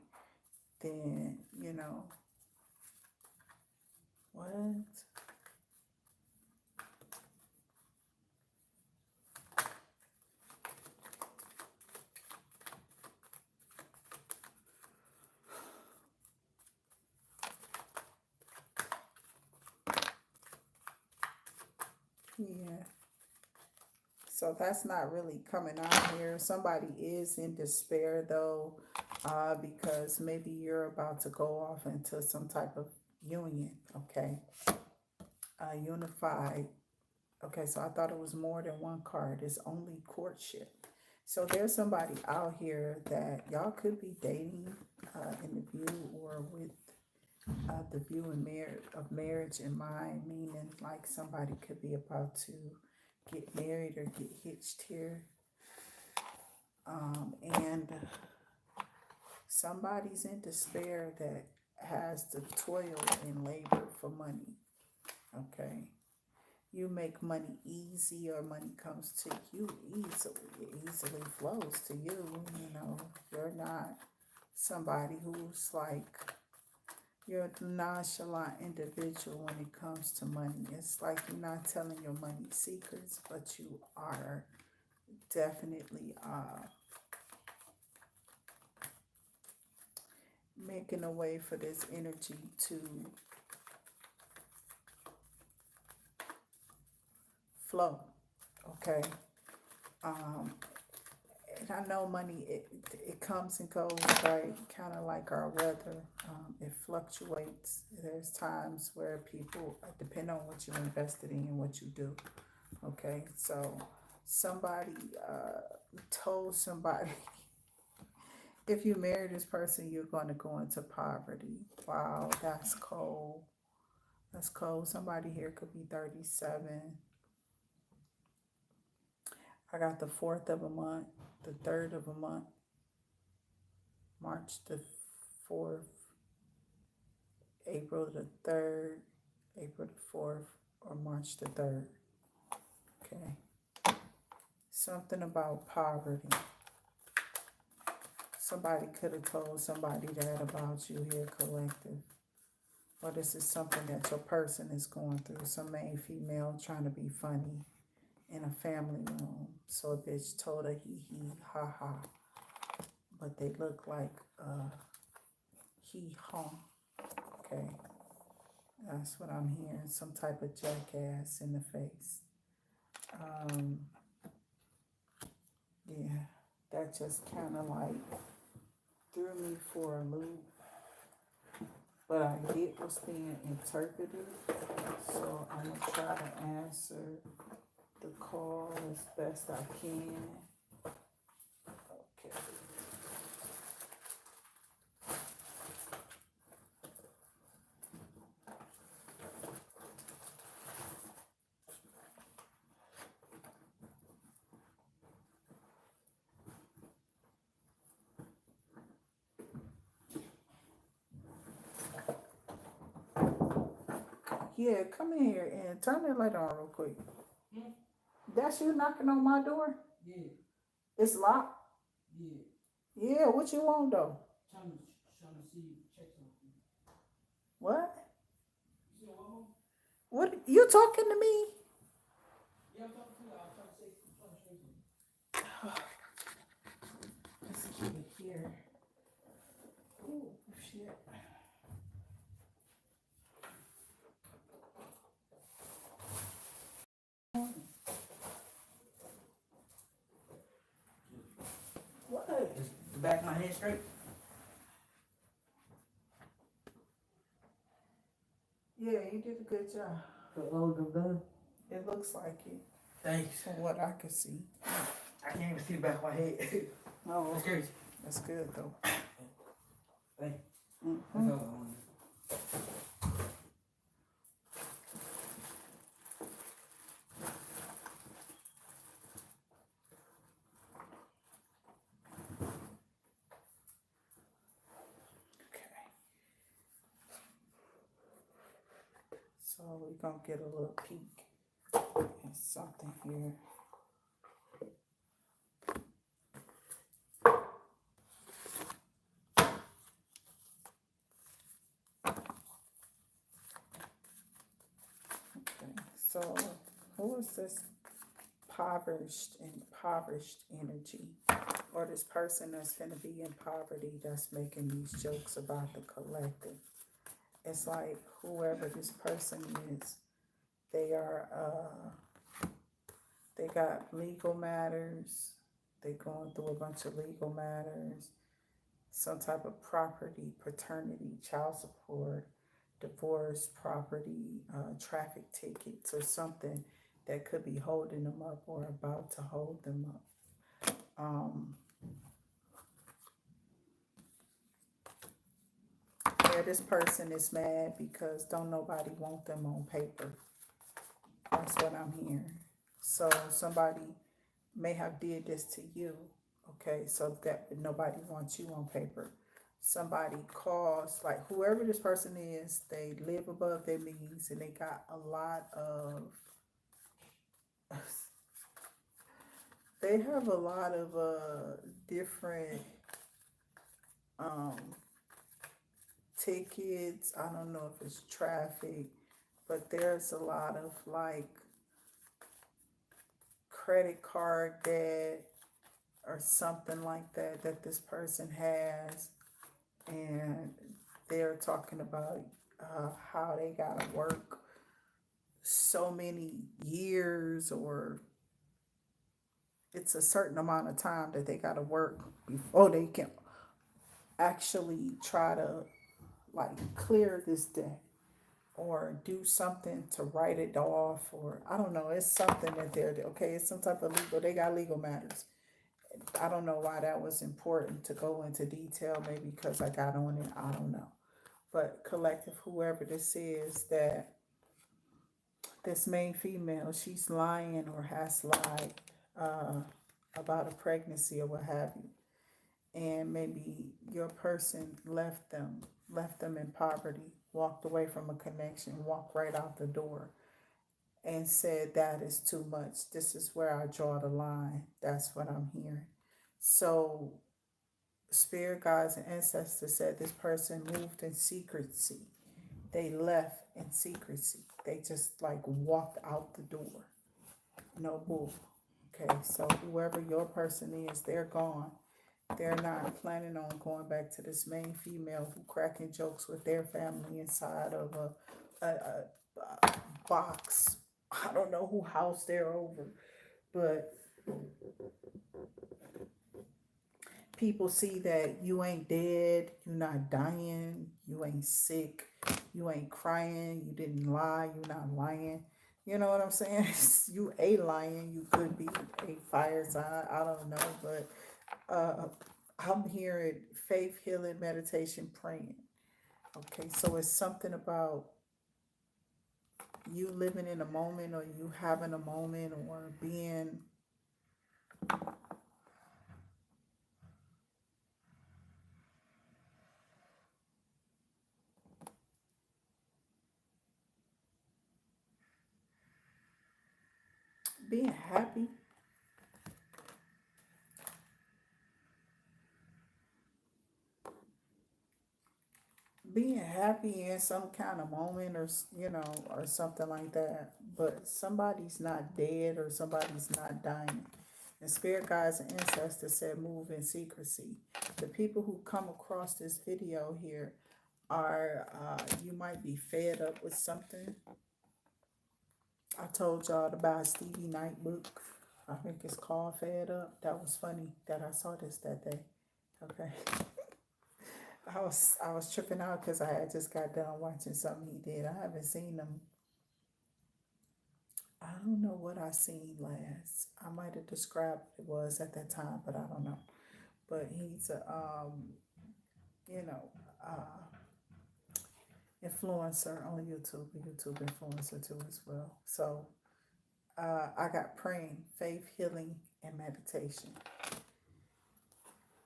then, what? Yeah. So that's not really coming out here. Somebody is in despair though, because maybe you're about to go off into some type of union, okay? Unified. Okay, so I thought it was more than one card. It's only courtship. So there's somebody out here that y'all could be dating in the view or with the view and marriage in mind, meaning like somebody could be about to get married or get hitched here. And somebody's in despair that has to toil and labor for money. Okay. You make money easy or money comes to you easily. It easily flows to you. You're not somebody who's like, you're a nonchalant individual when it comes to money. It's like you're not telling your money secrets, but you are definitely making a way for this energy to flow. Okay. And I know money, it comes and goes, right? Kind of like our weather. It fluctuates. There's times where people, depend on what you invested in and what you do. Okay. So somebody told somebody, if you marry this person, you're going to go into poverty. Wow, that's cold. That's cold. Somebody here could be 37. I got the 4th of a month, the 3rd of a month, March the 4th, April the 3rd, April the 4th, or March the 3rd. Okay. Something about poverty. Somebody could have told somebody that about you here, collective. Or this is something that your person is going through. Some male, female trying to be funny in a family room. So a bitch told her he, ha, ha. But they look like he, ha. Okay. That's what I'm hearing. Some type of jackass in the face. Yeah. That just kind of like threw me for a loop. But I get what's being interpreted. So I'm going to try to answer the call as best I can. Okay. Yeah, come in here and turn that light on real quick. That's you knocking on my door?
Yeah.
It's locked?
Yeah.
Yeah, what you want though?
Trying to see you check something.
What?
You see the wall?
What? You talking to me?
Yeah, I'm talking to you. I'm trying to say, I'm trying to show you.
Let's keep it here. Oh, shit.
back of my head straight?
Yeah, you did a good job.
So load them done?
It looks like it,
Thanks.
from what I can see.
I can't even see the back of my head.
Oh,
That's crazy.
that's good though.
Thank you.
Mhm.
That's all I wanted.
Okay. So we're gonna get a little peek at something here. Okay, so who is this impoverished energy? Or this person that's gonna be in poverty that's making these jokes about the collective? It's like whoever this person is, they are they got legal matters, they going through a bunch of legal matters, some type of property, paternity, child support, divorce, property, traffic tickets, or something that could be holding them up or about to hold them up. Yeah, this person is mad because don't nobody want them on paper. That's what I'm hearing. So somebody may have did this to you, okay? So that nobody wants you on paper. Somebody caused, like whoever this person is, they live above their means and they got a lot of, they have a lot of different tickets. I don't know if it's traffic, but there's a lot of like credit card debt or something like that that this person has, and they're talking about how they gotta work so many years, or it's a certain amount of time that they gotta work before they can actually try to like clear this debt or do something to write it off, or I don't know, it's something that they're okay, it's some type of legal, they got legal matters. I don't know why that was important to go into detail, maybe because I got on it, I don't know. But collective, whoever this is, that this main female, she's lying or has lied about a pregnancy or what have you. And maybe your person left them in poverty, walked away from a connection, walked right out the door and said, that is too much. This is where I draw the line. That's what I'm hearing. So spirit guides and ancestors said this person moved in secrecy. They left in secrecy. They just like walked out the door. No bull. Okay, so whoever your person is, they're gone. They're not planning on going back to this main female who cracking jokes with their family inside of a box. I don't know who house they're over, but people see that you ain't dead, you're not dying, you ain't sick, you ain't crying, you didn't lie, you're not lying. You know what I'm saying? You a lion, you could be a fire sign, I don't know, but I'm hearing faith, healing, meditation, praying. Okay, so it's something about you living in a moment, or you having a moment, or being happy. Being happy in some kind of moment, or or something like that, but somebody's not dead or somebody's not dying. And spirit guides and ancestors said move in secrecy. The people who come across this video here are you might be fed up with something. I told y'all to buy a Stevie Knight book. I think it's called Fed Up. That was funny that I saw this that day. Okay. I was tripping out because I had just got done watching something he did. I haven't seen him. I don't know what I seen last. I might have described what it was at that time, but I don't know. But he's a you know, uh influencer on YouTube, a YouTube influencer too as well. So I got praying, faith, healing, and meditation.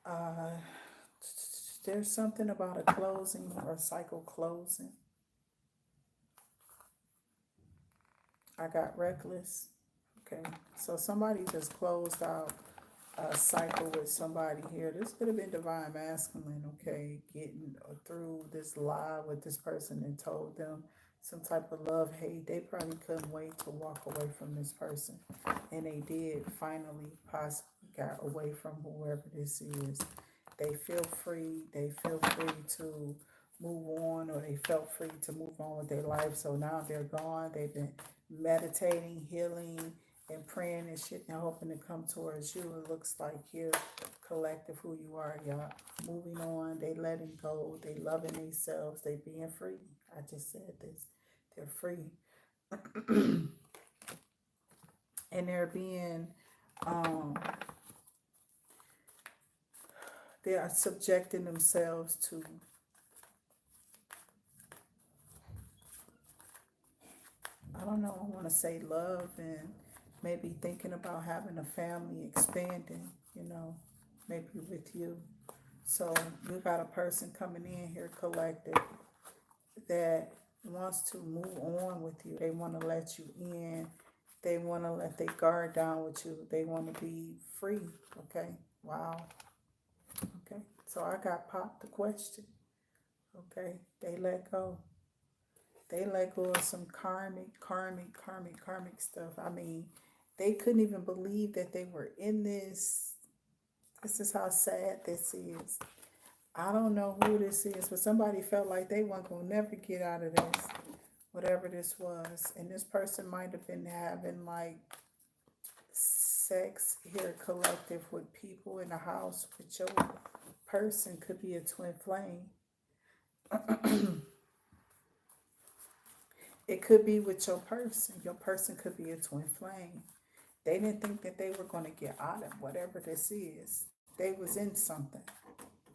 Uh, there's something about a closing or cycle closing. I got reckless. Okay, so somebody just closed out a cycle with somebody here. This could have been divine masculine, okay, getting through this lie with this person and told them some type of love hate. They probably couldn't wait to walk away from this person. And they did finally possibly got away from whoever this is. They feel free. They feel free to move on, or they felt free to move on with their life. So now they're gone. They've been meditating, healing, and praying and shit and hoping to come towards you. It looks like you're collective who you are, y'all. Moving on, they letting go, they loving themselves, they being free. I just said this. They're free. And they're being they are subjecting themselves to, I don't know, I want to say love, and maybe thinking about having a family, expanding, maybe with you. So you got a person coming in here collective that wants to move on with you. They want to let you in. They want to let their guard down with you. They want to be free. Okay. Wow. Okay. So I got popped the question. Okay. They let go. They let go of some karmic stuff. I mean, they couldn't even believe that they were in this. This is how sad this is. I don't know who this is, but somebody felt like they weren't going to never get out of this, whatever this was. And this person might have been having like sex here collective with people in the house with your person. Could be a twin flame. It could be with your person. Your person could be a twin flame. They didn't think that they were going to get out of whatever this is. They was in something,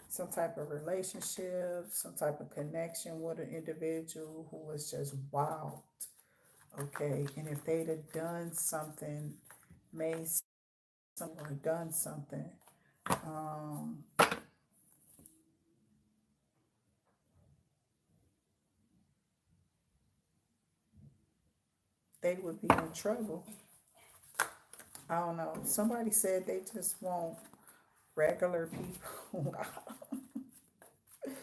some type of relationship, some type of connection with an individual who was just wild. Okay, and if they'd have done something, made something or done something, um, they would be in trouble. I don't know. Somebody said they just want regular people.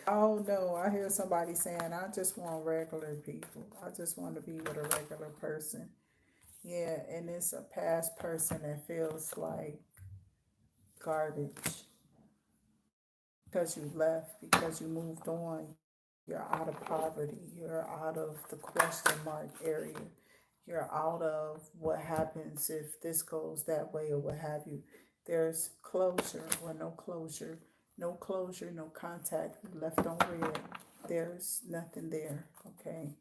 I don't know. I hear somebody saying, I just want regular people. I just want to be with a regular person. Yeah, and it's a past person that feels like garbage because you left, because you moved on. You're out of poverty. You're out of the question mark area. You're out of what happens if this goes that way or what have you. There's closure or no closure. No closure, no contact. Left on red. There's nothing there. Okay.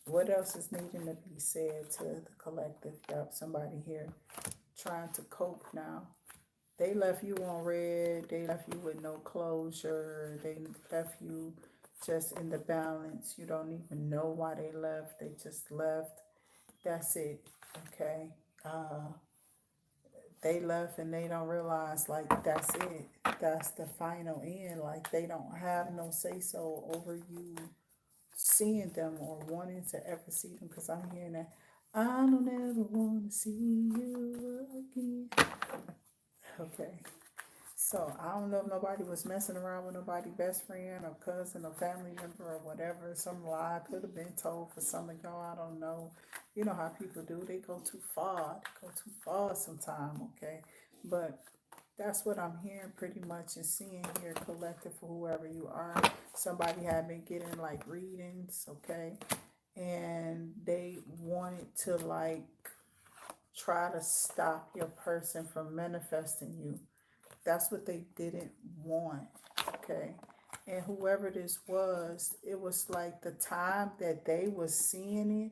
What else is needing to be said to the collective? Got somebody here trying to cope now. They left you on red. They left you with no closure. They left you just in the balance. You don't even know why they left. They just left. That's it. Okay. They left and they don't realize like that's it. That's the final end. Like they don't have no say so over you seeing them or wanting to ever see them, because I'm hearing that I don't ever want to see you again. Okay. So I don't know if nobody was messing around with nobody best friend or cousin or family member or whatever. Some lie could have been told for some of y'all. I don't know. You know how people do. They go too far. They go too far sometime, okay? But that's what I'm hearing pretty much and seeing here collective for whoever you are. Somebody had been getting like readings, okay? And they wanted to like try to stop your person from manifesting you. That's what they didn't want. Okay. And whoever this was, it was like the time that they was seeing it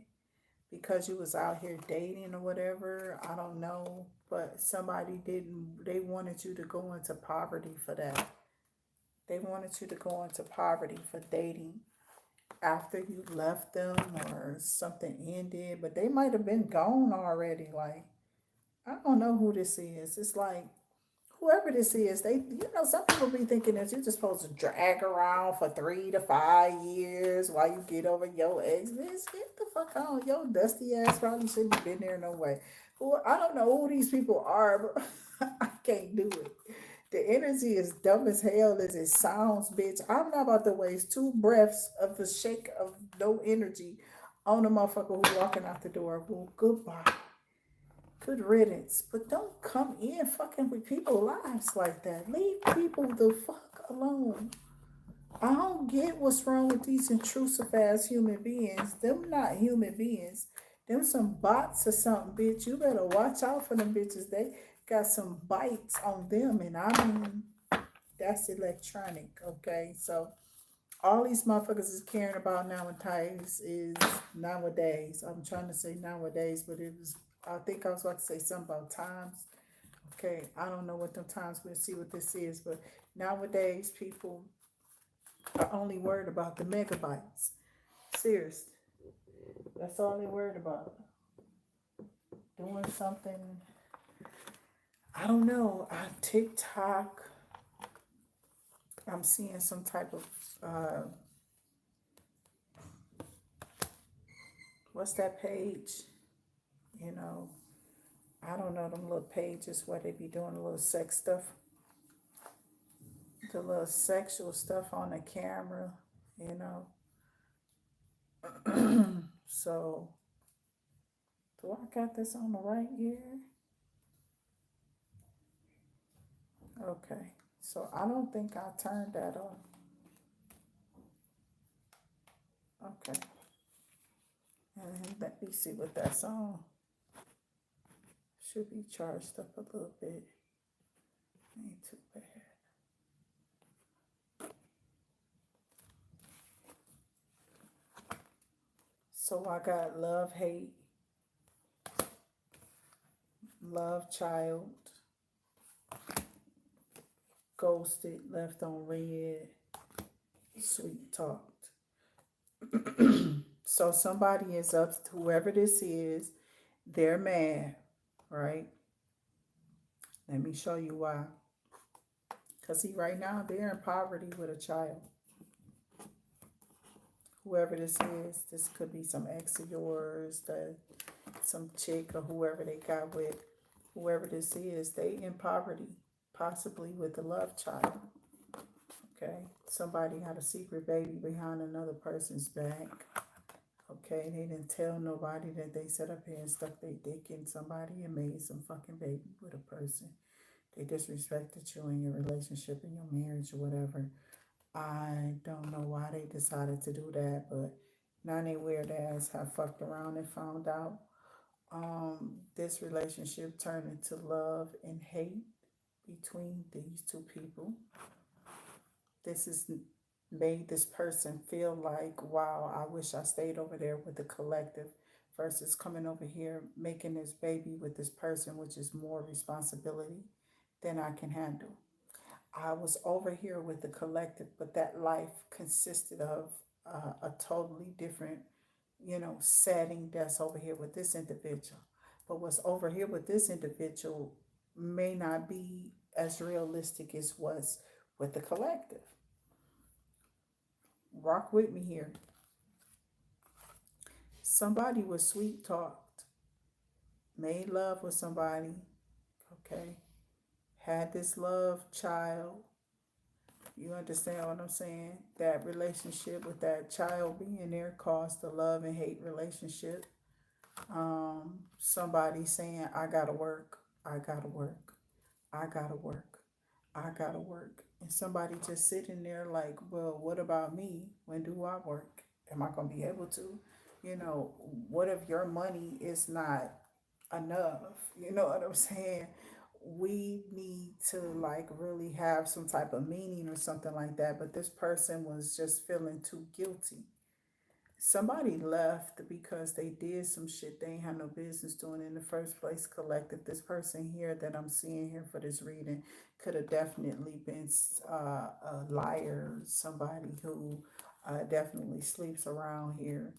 because you was out here dating or whatever. I don't know. But somebody didn't, they wanted you to go into poverty for that. They wanted you to go into poverty for dating after you left them or something ended, but they might have been gone already. Like, I don't know who this is. It's like whoever this is, some people be thinking that you're just supposed to drag around for 3 to 5 years while you get over your ex. Bitch, get the fuck on. Your dusty ass probably shouldn't have been there no way. Who I don't know who these people are, but I can't do it. The energy is dumb as hell as it sounds, bitch. I'm not about to waste 2 breaths of the shake of no energy on a motherfucker who walking out the door. Well, goodbye. Good riddance. But don't come in fucking with people's lives like that. Leave people the fuck alone. I don't get what's wrong with these intrusive ass human beings. Them not human beings. Them some bots or something, bitch. You better watch out for them bitches. They got some bites on them, and I mean that's electronic, okay? So all these motherfuckers is caring about nowadays is nowadays. I'm trying to say nowadays, but it was I think I was about to say something about times. Okay, I don't know what the times we'll see what this is, but nowadays people are only worried about the megabytes. Seriously. That's all they're worried about. Doing something I don't know. On TikTok, I'm seeing some type of what's that page? You know, I don't know them little pages where they be doing a little sex stuff, the little sexual stuff on the camera, you know. So, do I got this on the right here? Okay. So I don't think I turned that off. Okay. And let me see what that's on. Should be charged up a little bit. Ain't too bad. So I got love, hate, love, child, ghosted, left on red, sweet talked. So somebody is up, whoever this is, they're mad, right? Let me show you why. Because see, right now, they're in poverty with a child. Whoever this is, this could be some ex of yours, some chick or whoever they got with. Whoever this is, they in poverty, possibly with a love child. Okay, somebody had a secret baby behind another person's back. Okay, they didn't tell nobody that they sat up here and stuck their dick in somebody and made some fucking baby with a person. They disrespected you in your relationship, in your marriage, or whatever. I don't know why they decided to do that, but now they weird ass have fucked around and found out. This relationship turned into love and hate between these two people. This has made this person feel like, wow, I wish I stayed over there with the collective versus coming over here making this baby with this person, which is more responsibility than I can handle. I was over here with the collective, but that life consisted of a totally different, setting that's over here with this individual. But what's over here with this individual may not be as realistic as what's with the collective. Rock with me here. Somebody was sweet talked, made love with somebody, okay, had this love child. You understand what I'm saying? That relationship with that child being there caused the love and hate relationship. Somebody saying, I gotta work, I gotta work, I gotta work, I gotta work. And somebody just sitting there like, well, what about me? When do I work? Am I gonna be able to? What if your money is not enough. You know what I'm saying? We need to like really have some type of meaning or something like that. But this person was just feeling too guilty. Somebody left because they did some shit they ain't had no business doing in the first place. Collective. This person here that I'm seeing here for this reading could have definitely been a liar, somebody who definitely sleeps around here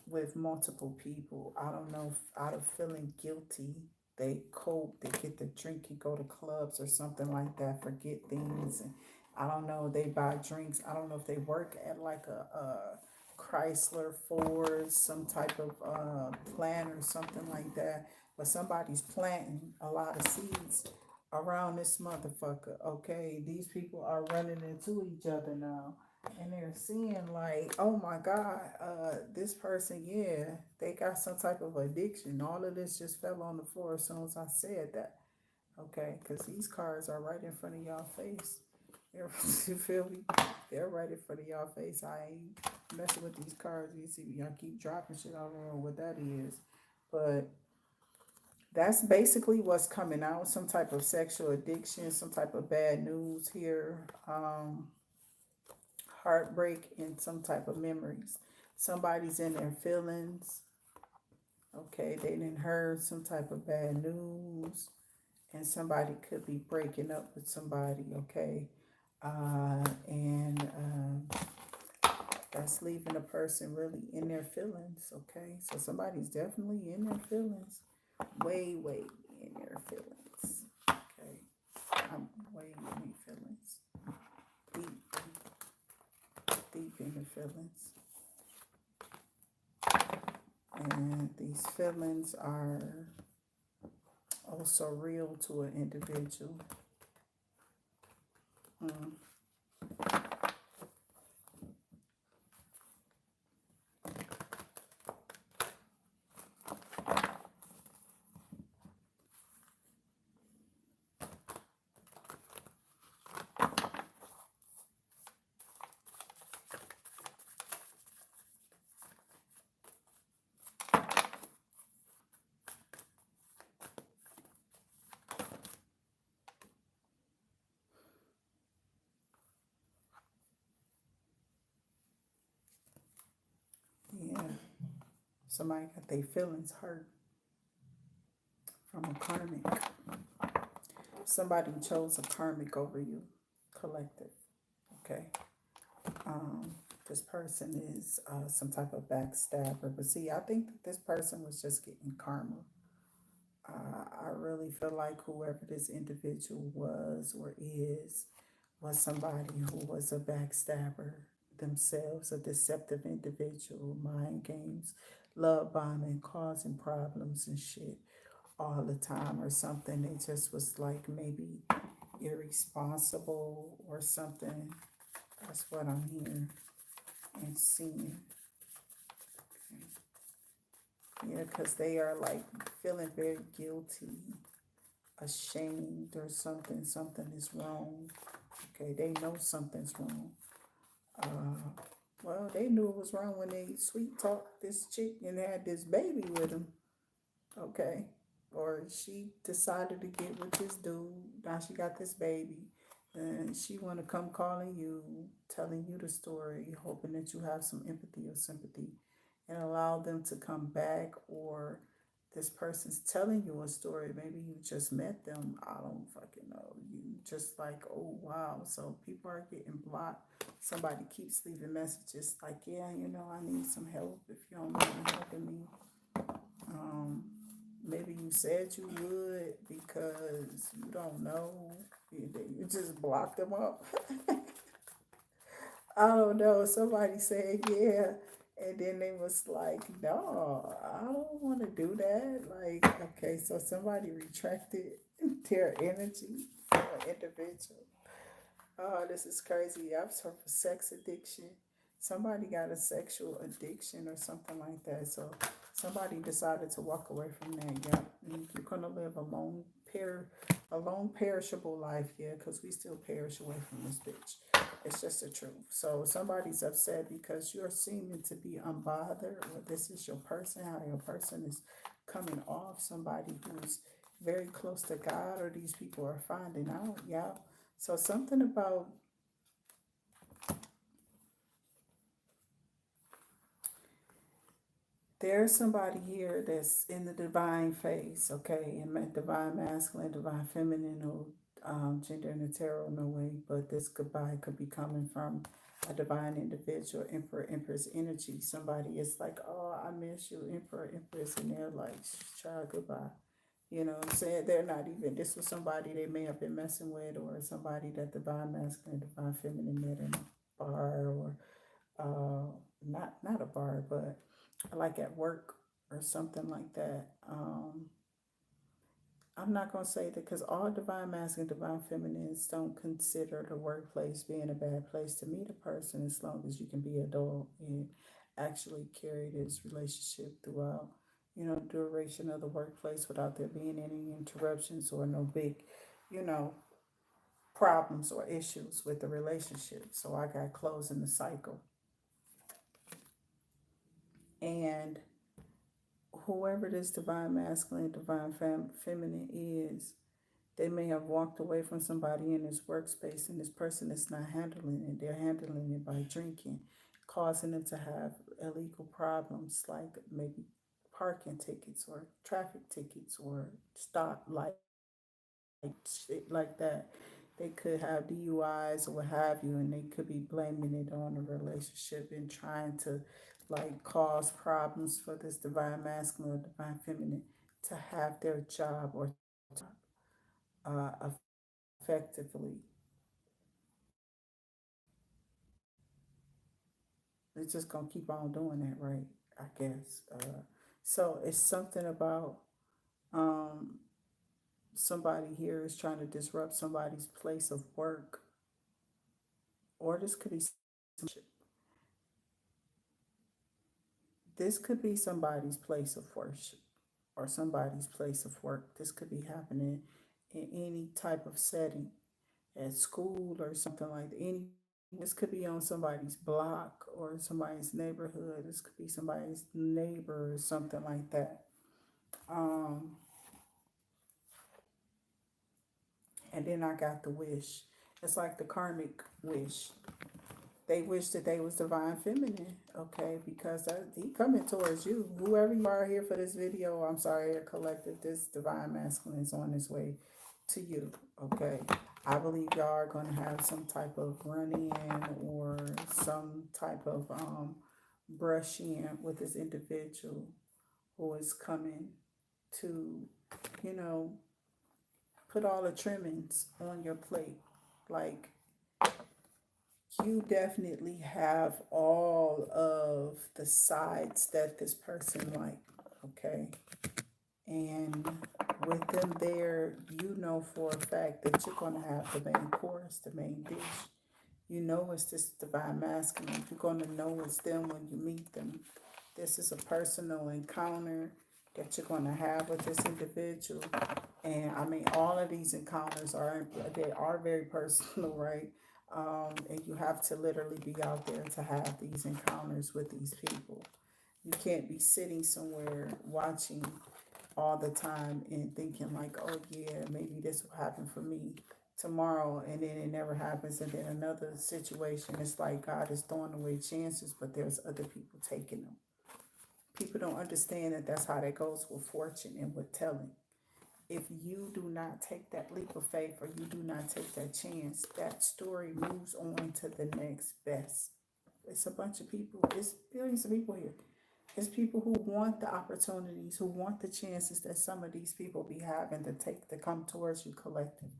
with multiple people. I don't know if out of feeling guilty, they cope, they get the drink, you go to clubs or something like that, forget things. And I don't know, they buy drinks. I don't know if they work at like a Chrysler, Ford, some type of plant or something like that. But somebody's planting a lot of seeds around this motherfucker. Okay, these people are running into each other now, and they're seeing like, oh my god, this person, yeah, they got some type of addiction. All of this just fell on the floor as soon as I said that. Okay, because these cards are right in front of y'all face. You feel me? They're right in front of y'all face. I ain't messing with these cards. You see, y'all keep dropping shit. I don't know what that is, but that's basically what's coming out. Some type of sexual addiction, some type of bad news here. Heartbreak and some type of memories. Somebody's in their feelings. Okay, they didn't heard some type of bad news, and somebody could be breaking up with somebody. Okay, and that's leaving a person really in their feelings. Okay, so somebody's definitely in their feelings, way, way in their feelings. Okay, I'm way in their feelings, deep, deep in their feelings. And these feelings are also real to an individual. Mm. Yeah, somebody got their feelings hurt from a karmic. Somebody chose a karmic over you, collective. Okay. Um, this person is some type of backstabber. But see, I think that this person was just getting karma. I really feel like whoever this individual was or is was somebody who was a backstabber themselves, a deceptive individual, mind games, love bombing, causing problems and shit all the time or something. They just was like maybe irresponsible or something. That's what I'm hearing and seeing. Yeah, because they are like feeling very guilty, ashamed or something. Something is wrong. Okay, they know something's wrong. Well, they knew it was wrong when they sweet talked this chick and had this baby with him. Okay, or she decided to get with this dude. Now she got this baby, and she want to come calling you, telling you the story, hoping that you have some empathy or sympathy, and allow them to come back. Or this person's telling you a story. Maybe you just met them. I don't fucking know. You just like, oh wow. So people are getting blocked. Somebody keeps leaving messages like, yeah, you know, I need some help if you don't mind helping me. Um, Maybe you said you would because you don't know. You just blocked them up. I don't know. Somebody said yeah. And then they was like, no, I don't want to do that. Like, okay, so somebody retracted their energy for an individual. Oh, this is crazy. I've heard of sex addiction. Somebody got a sexual addiction or something like that. So somebody decided to walk away from that. Yeah, you're gonna live a long, a long perishable life, yeah, because we still perish away from this bitch. It's just the truth. So somebody's upset because you're seeming to be unbothered, or this is your person, how your person is coming off, somebody who's very close to God, or these people are finding out, yeah. So something about there's somebody here that's in the divine phase, okay, in divine masculine, divine feminine, or gender in the tarot, no way. But this goodbye could be coming from a divine individual, emperor, empress energy. Somebody is like, oh, I miss you, emperor, empress, and they're like, child, goodbye. You know what I'm saying? They're not even, this was somebody they may have been messing with, or somebody that divine masculine, divine feminine met in a bar, or not a bar, but like at work or something like that. I'm not gonna say that because all divine masculine, divine feminines don't consider the workplace being a bad place to meet a person, as long as you can be adult and actually carry this relationship throughout, duration of the workplace without there being any interruptions or no big, you know, problems or issues with the relationship. So I got closing the cycle. And whoever this divine masculine, divine feminine is, they may have walked away from somebody in this workspace, and this person is not handling it. They're handling it by drinking, causing them to have illegal problems like maybe parking tickets or traffic tickets or stop light, shit like that. They could have DUIs or what have you, and they could be blaming it on a relationship and trying to like cause problems for this divine masculine or divine feminine to have their job or effectively. It's just gonna keep on doing that, right? I guess. So it's something about um, somebody here is trying to disrupt somebody's place of work, or this could be somebody's place of worship or somebody's place of work. This could be happening in any type of setting, at school or something like that. This could be on somebody's block or somebody's neighborhood. This could be somebody's neighbor or something like that. Um, and then I got the wish. It's like the karmic wish. They wish that they was divine feminine, okay? Because he coming towards you. Whoever you are here for this video, I'm sorry, a collective, this divine masculine is on his way to you, okay? I believe y'all are going to have some type of run in or some type of brush in with this individual who is coming to, you know, put all the trimmings on your plate. Like, you definitely have all of the sides that this person like, okay? And with them there, you know for a fact that you're going to have the main course, the main dish. You know it's this divine masculine. You're going to know it's them when you meet them. This is a personal encounter that you're going to have with this individual. And I mean, all of these encounters are very personal, right? And you have to literally be out there to have these encounters with these people. You can't be sitting somewhere watching all the time and thinking like, oh yeah, maybe this will happen for me tomorrow, and then it never happens. And then another situation, it's like God is throwing away chances, but there's other people taking them. People don't understand that that's how that goes with fortune and with telling. If you do not take that leap of faith, or you do not take that chance, that story moves on to the next best. It's a bunch of people, it's billions of people here. It's people who want the opportunities, who want the chances that some of these people be having to come towards you collective.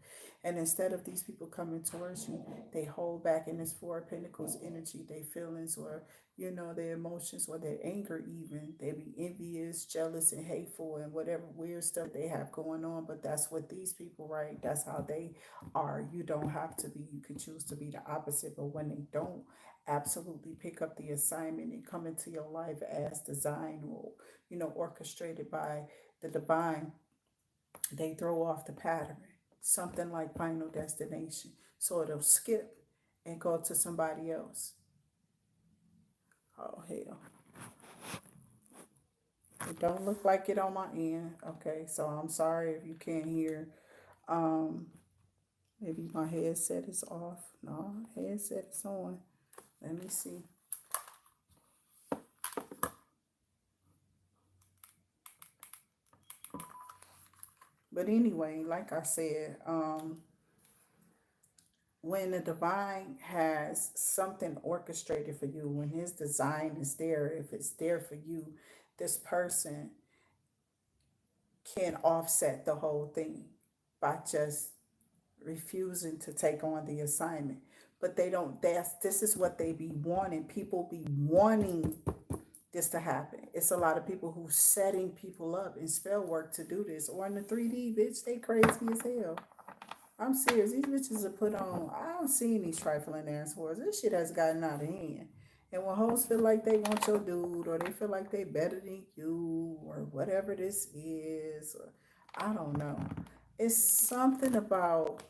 And instead of these people coming towards you, they hold back in this Four of Pentacles energy, their feelings, or their emotions, or their anger even. They be envious, jealous, and hateful, and whatever weird stuff they have going on. But that's what these people, right? That's how they are. You don't have to be. You can choose to be the opposite. But when they don't absolutely pick up the assignment and come into your life as designed, or orchestrated by the divine, they throw off the pattern. Something like Final Destination. So it'll skip and go to somebody else. Oh, hell. It don't look like it on my end. Okay, so I'm sorry if you can't hear. Um, Maybe my headset is off. No, headset is on. Let me see. But anyway, like I said, when the divine has something orchestrated for you, when his design is there, if it's there for you, this person can offset the whole thing by just refusing to take on the assignment. But they don't, this is what they be wanting. People be wanting this to happen. It's a lot of people who setting people up in spell work to do this. Or in the 3D, bitch, they crazy as hell. I'm serious. These bitches are put on. I don't see these trifling ass whores. This shit has gotten out of hand. And when hoes feel like they want your dude, or they feel like they better than you, or whatever this is, or I don't know. It's something about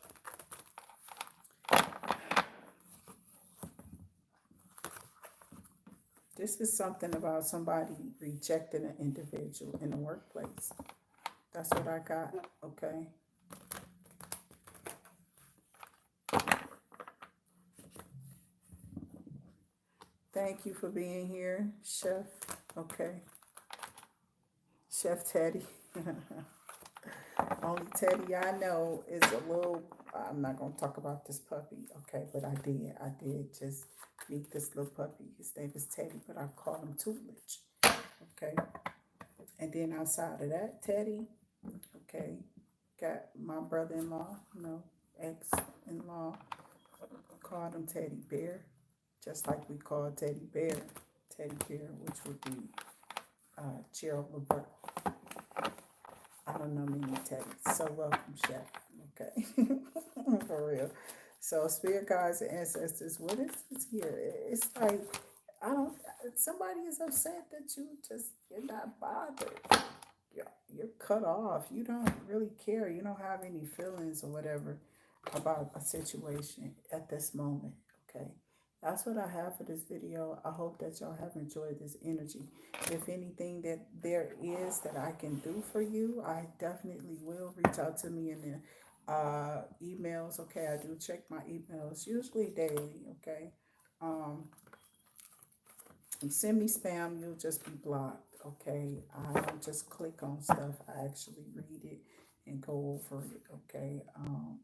this is something about somebody rejecting an individual in the workplace. That's what I got. Okay. Thank you for being here, Chef. Okay. Chef Teddy. Only Teddy I know is a little. I'm not gonna talk about this puppy, okay? But I did just meet this little puppy. His name is Teddy, but I call him Tutelage, okay? And then outside of that, Teddy, okay, got my brother-in-law, ex-in-law, called him Teddy Bear, just like we call Teddy Bear, Teddy Bear, which would be Gerald Levert. I don't know many Teddys. So welcome, Chef. Okay. For real. So spirit guides and ancestors, what is this here? It's like I don't somebody is upset that you're not bothered. You're cut off. You don't really care. You don't have any feelings or whatever about a situation at this moment. Okay. That's what I have for this video. I hope that y'all have enjoyed this energy. If anything that there is that I can do for you, I definitely will. Reach out to me in the emails. Okay, I do check my emails usually daily. Okay, you send me spam, you'll just be blocked. Okay, I don't just click on stuff. I actually read it and go over it. Okay,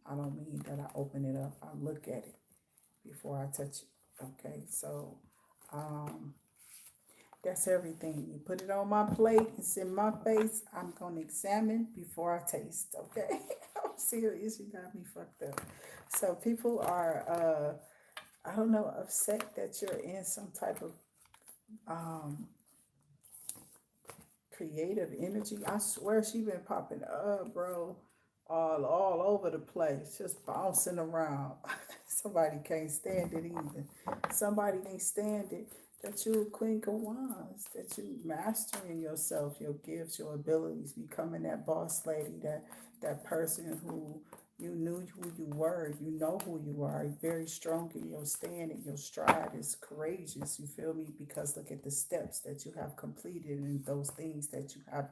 I don't mean that I open it up. I look at it before I touch it. Okay, so that's everything. You put it on my plate, it's in my face. I'm gonna examine before I taste. Okay, I'm serious. You got me fucked up. So people are, I don't know, upset that you're in some type of creative energy. I swear she been popping up, bro, all over the place, just bouncing around. Somebody can't stand it either. Somebody can't stand it that you a queen of wands, that you mastering yourself, your gifts, your abilities, becoming that boss lady, that person who you knew who you were, you know who you are, very strong in your stand and your stride is courageous, you feel me? Because look at the steps that you have completed and those things that you have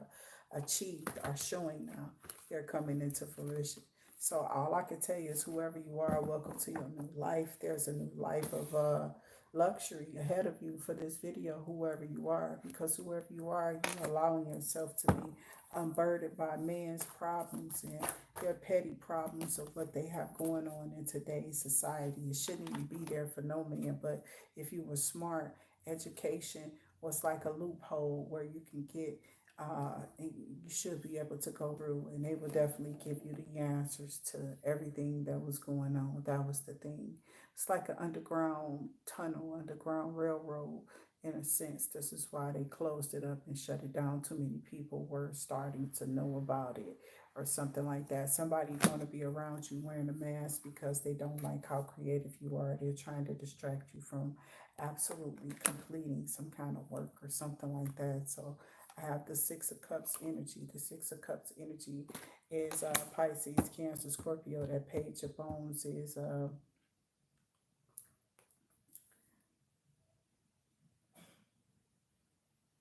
achieved are showing now. They're coming into fruition. So all I can tell you is whoever you are, welcome to your new life. There's a new life of luxury ahead of you for this video, whoever you are, because whoever you are, you're allowing yourself to be unburdened by man's problems and their petty problems of what they have going on in today's society. It shouldn't even be there for no man, but if you were smart, education was like a loophole where you can get and you should be able to go through, and they will definitely give you the answers to everything that was going on. That was the thing. It's like an underground tunnel, underground railroad in a sense. This is why they closed it up and shut it down. Too many people were starting to know about it or something like that. Somebody's going to be around you wearing a mask because they don't like how creative you are. They're trying to distract you from absolutely completing some kind of work or something like that. So I have the Six of Cups energy. The Six of Cups energy is Pisces, Cancer, Scorpio. That Page of Bones is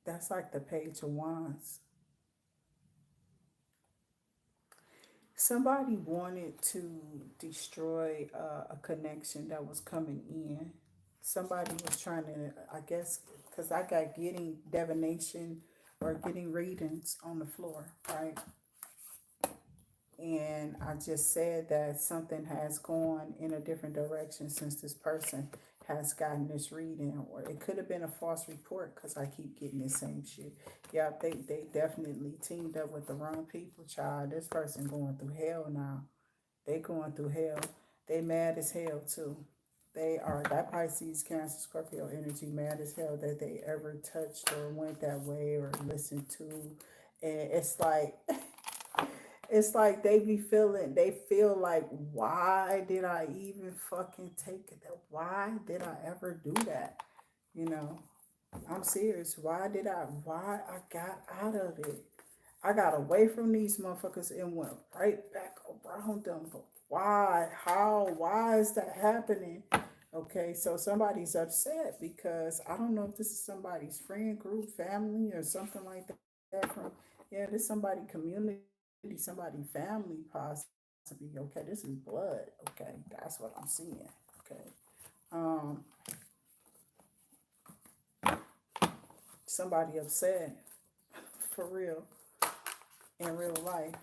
that's like the Page of Wands. Somebody wanted to destroy a connection that was coming in. Somebody was trying to, I guess, because I got getting divination or getting readings on the floor, right? And I just said that something has gone in a different direction since this person has gotten this reading, or it could have been a false report because I keep getting the same shit. Yeah, they definitely teamed up with the wrong people, child. This person going through hell now. They going through hell. They mad as hell too. They are that Pisces, Cancer, Scorpio energy mad as hell that they ever touched or went that way or listened to. And it's like it's like they feel like, why did I even fucking take it? Why did I ever do that? You know, I'm serious. Why I got out of it? I got away from these motherfuckers and went right back around them. But why? How? Why is that happening? Okay, so somebody's upset because I don't know if this is somebody's friend group, family, or something like that. From yeah, this somebody community, somebody family possibly. Okay, this is blood. Okay, that's what I'm seeing. Okay, um, somebody upset for real in real life.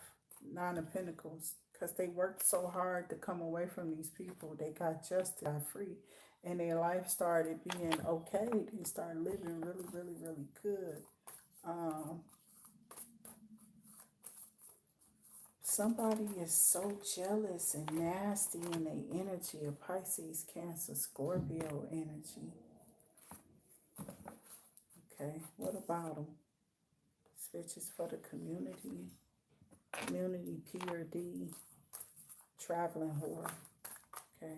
Nine of Pentacles, because they worked so hard to come away from these people. They got justice, got free, and their life started being okay. They started living really, really, really good. Um, Somebody is so jealous and nasty in their energy of Pisces, Cancer, Scorpio energy. Okay, what about them? Switches for the community. Community PRD. Traveling whore. Okay,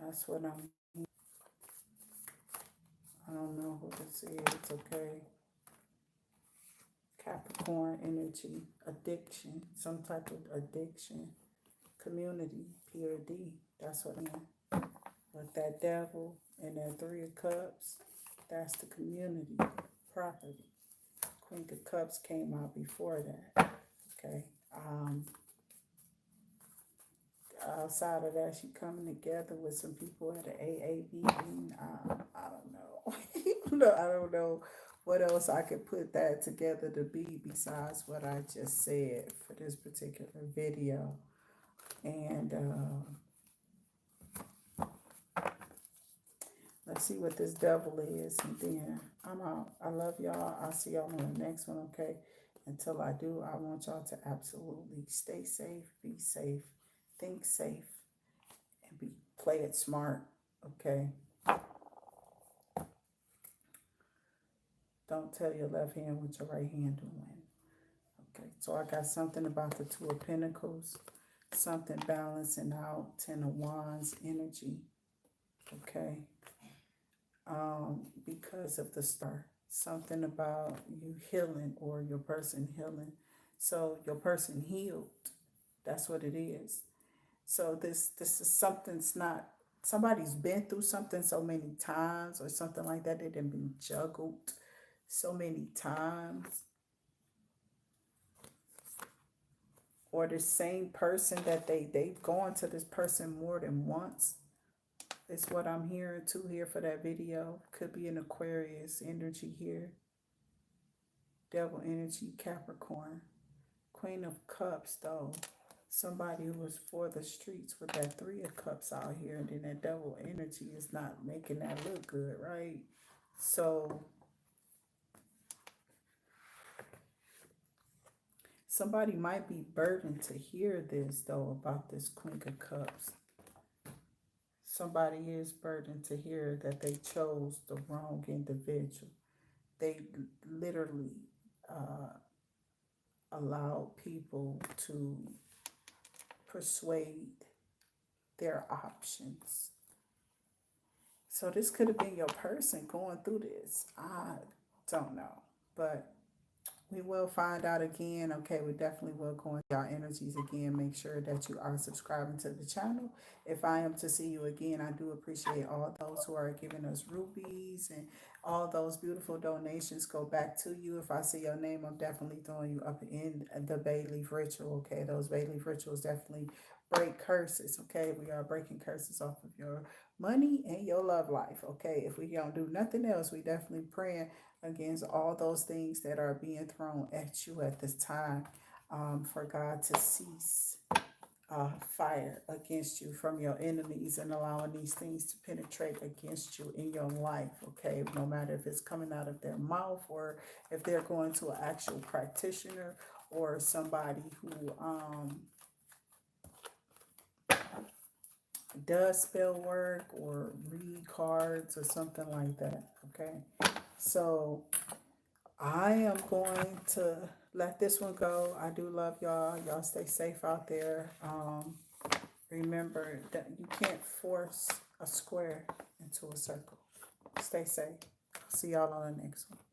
that's what I don't know who this is. Okay, Capricorn energy. Addiction. Some type of addiction. Community PRD. That's what I mean. With that devil and that Three of Cups, that's the community property. Queen of Cups came out before that. Okay. Outside of that, she coming together with some people at the AA meeting. I don't know. No, I don't know what else I could put that together to be besides what I just said for this particular video. And let's see what this devil is, and then I'm out. I love y'all. I'll see y'all on the next one, okay? Until I do, I want y'all to absolutely stay safe, be safe, think safe, and play it smart, okay? Don't tell your left hand what your right hand doing. Okay, so I got something about the Two of Pentacles, something balancing out, Ten of Wands energy, okay? Because of the star. Something about you healing or your person healing. So your person healed. That's what it is. So this is something's not somebody's been through something so many times or something like that. They didn't been juggled so many times. Or the same person that they've gone to this person more than once. It's what I'm hearing too here for that video. Could be an Aquarius energy here. Devil energy, Capricorn. Queen of Cups, though. Somebody who was for the streets with that Three of Cups out here. And then that devil energy is not making that look good, right? So somebody might be burdened to hear this, though, about this Queen of Cups. Somebody is burdened to hear that they chose the wrong individual. They literally allowed people to persuade their options. So this could have been your person going through this. I don't know. But We will find out again. Okay, we definitely will go into our energies again. Make sure that you are subscribing to the channel. If I am to see you again, I do appreciate all those who are giving us rubies and all those beautiful donations go back to you. If I see your name, I'm definitely throwing you up in the bayleaf ritual. Okay, those bayleaf rituals definitely break curses. Okay, we are breaking curses off of your money and your love life. Okay, if we don't do nothing else, we definitely praying against all those things that are being thrown at you at this time, for God to cease fire against you from your enemies and allowing these things to penetrate against you in your life. Okay, no matter if it's coming out of their mouth or if they're going to an actual practitioner or somebody who does spell work or read cards or something like that. Okay, so I am going to let this one go. I do love y'all. Y'all stay safe out there. Remember that you can't force a square into a circle. Stay safe. See y'all on the next one.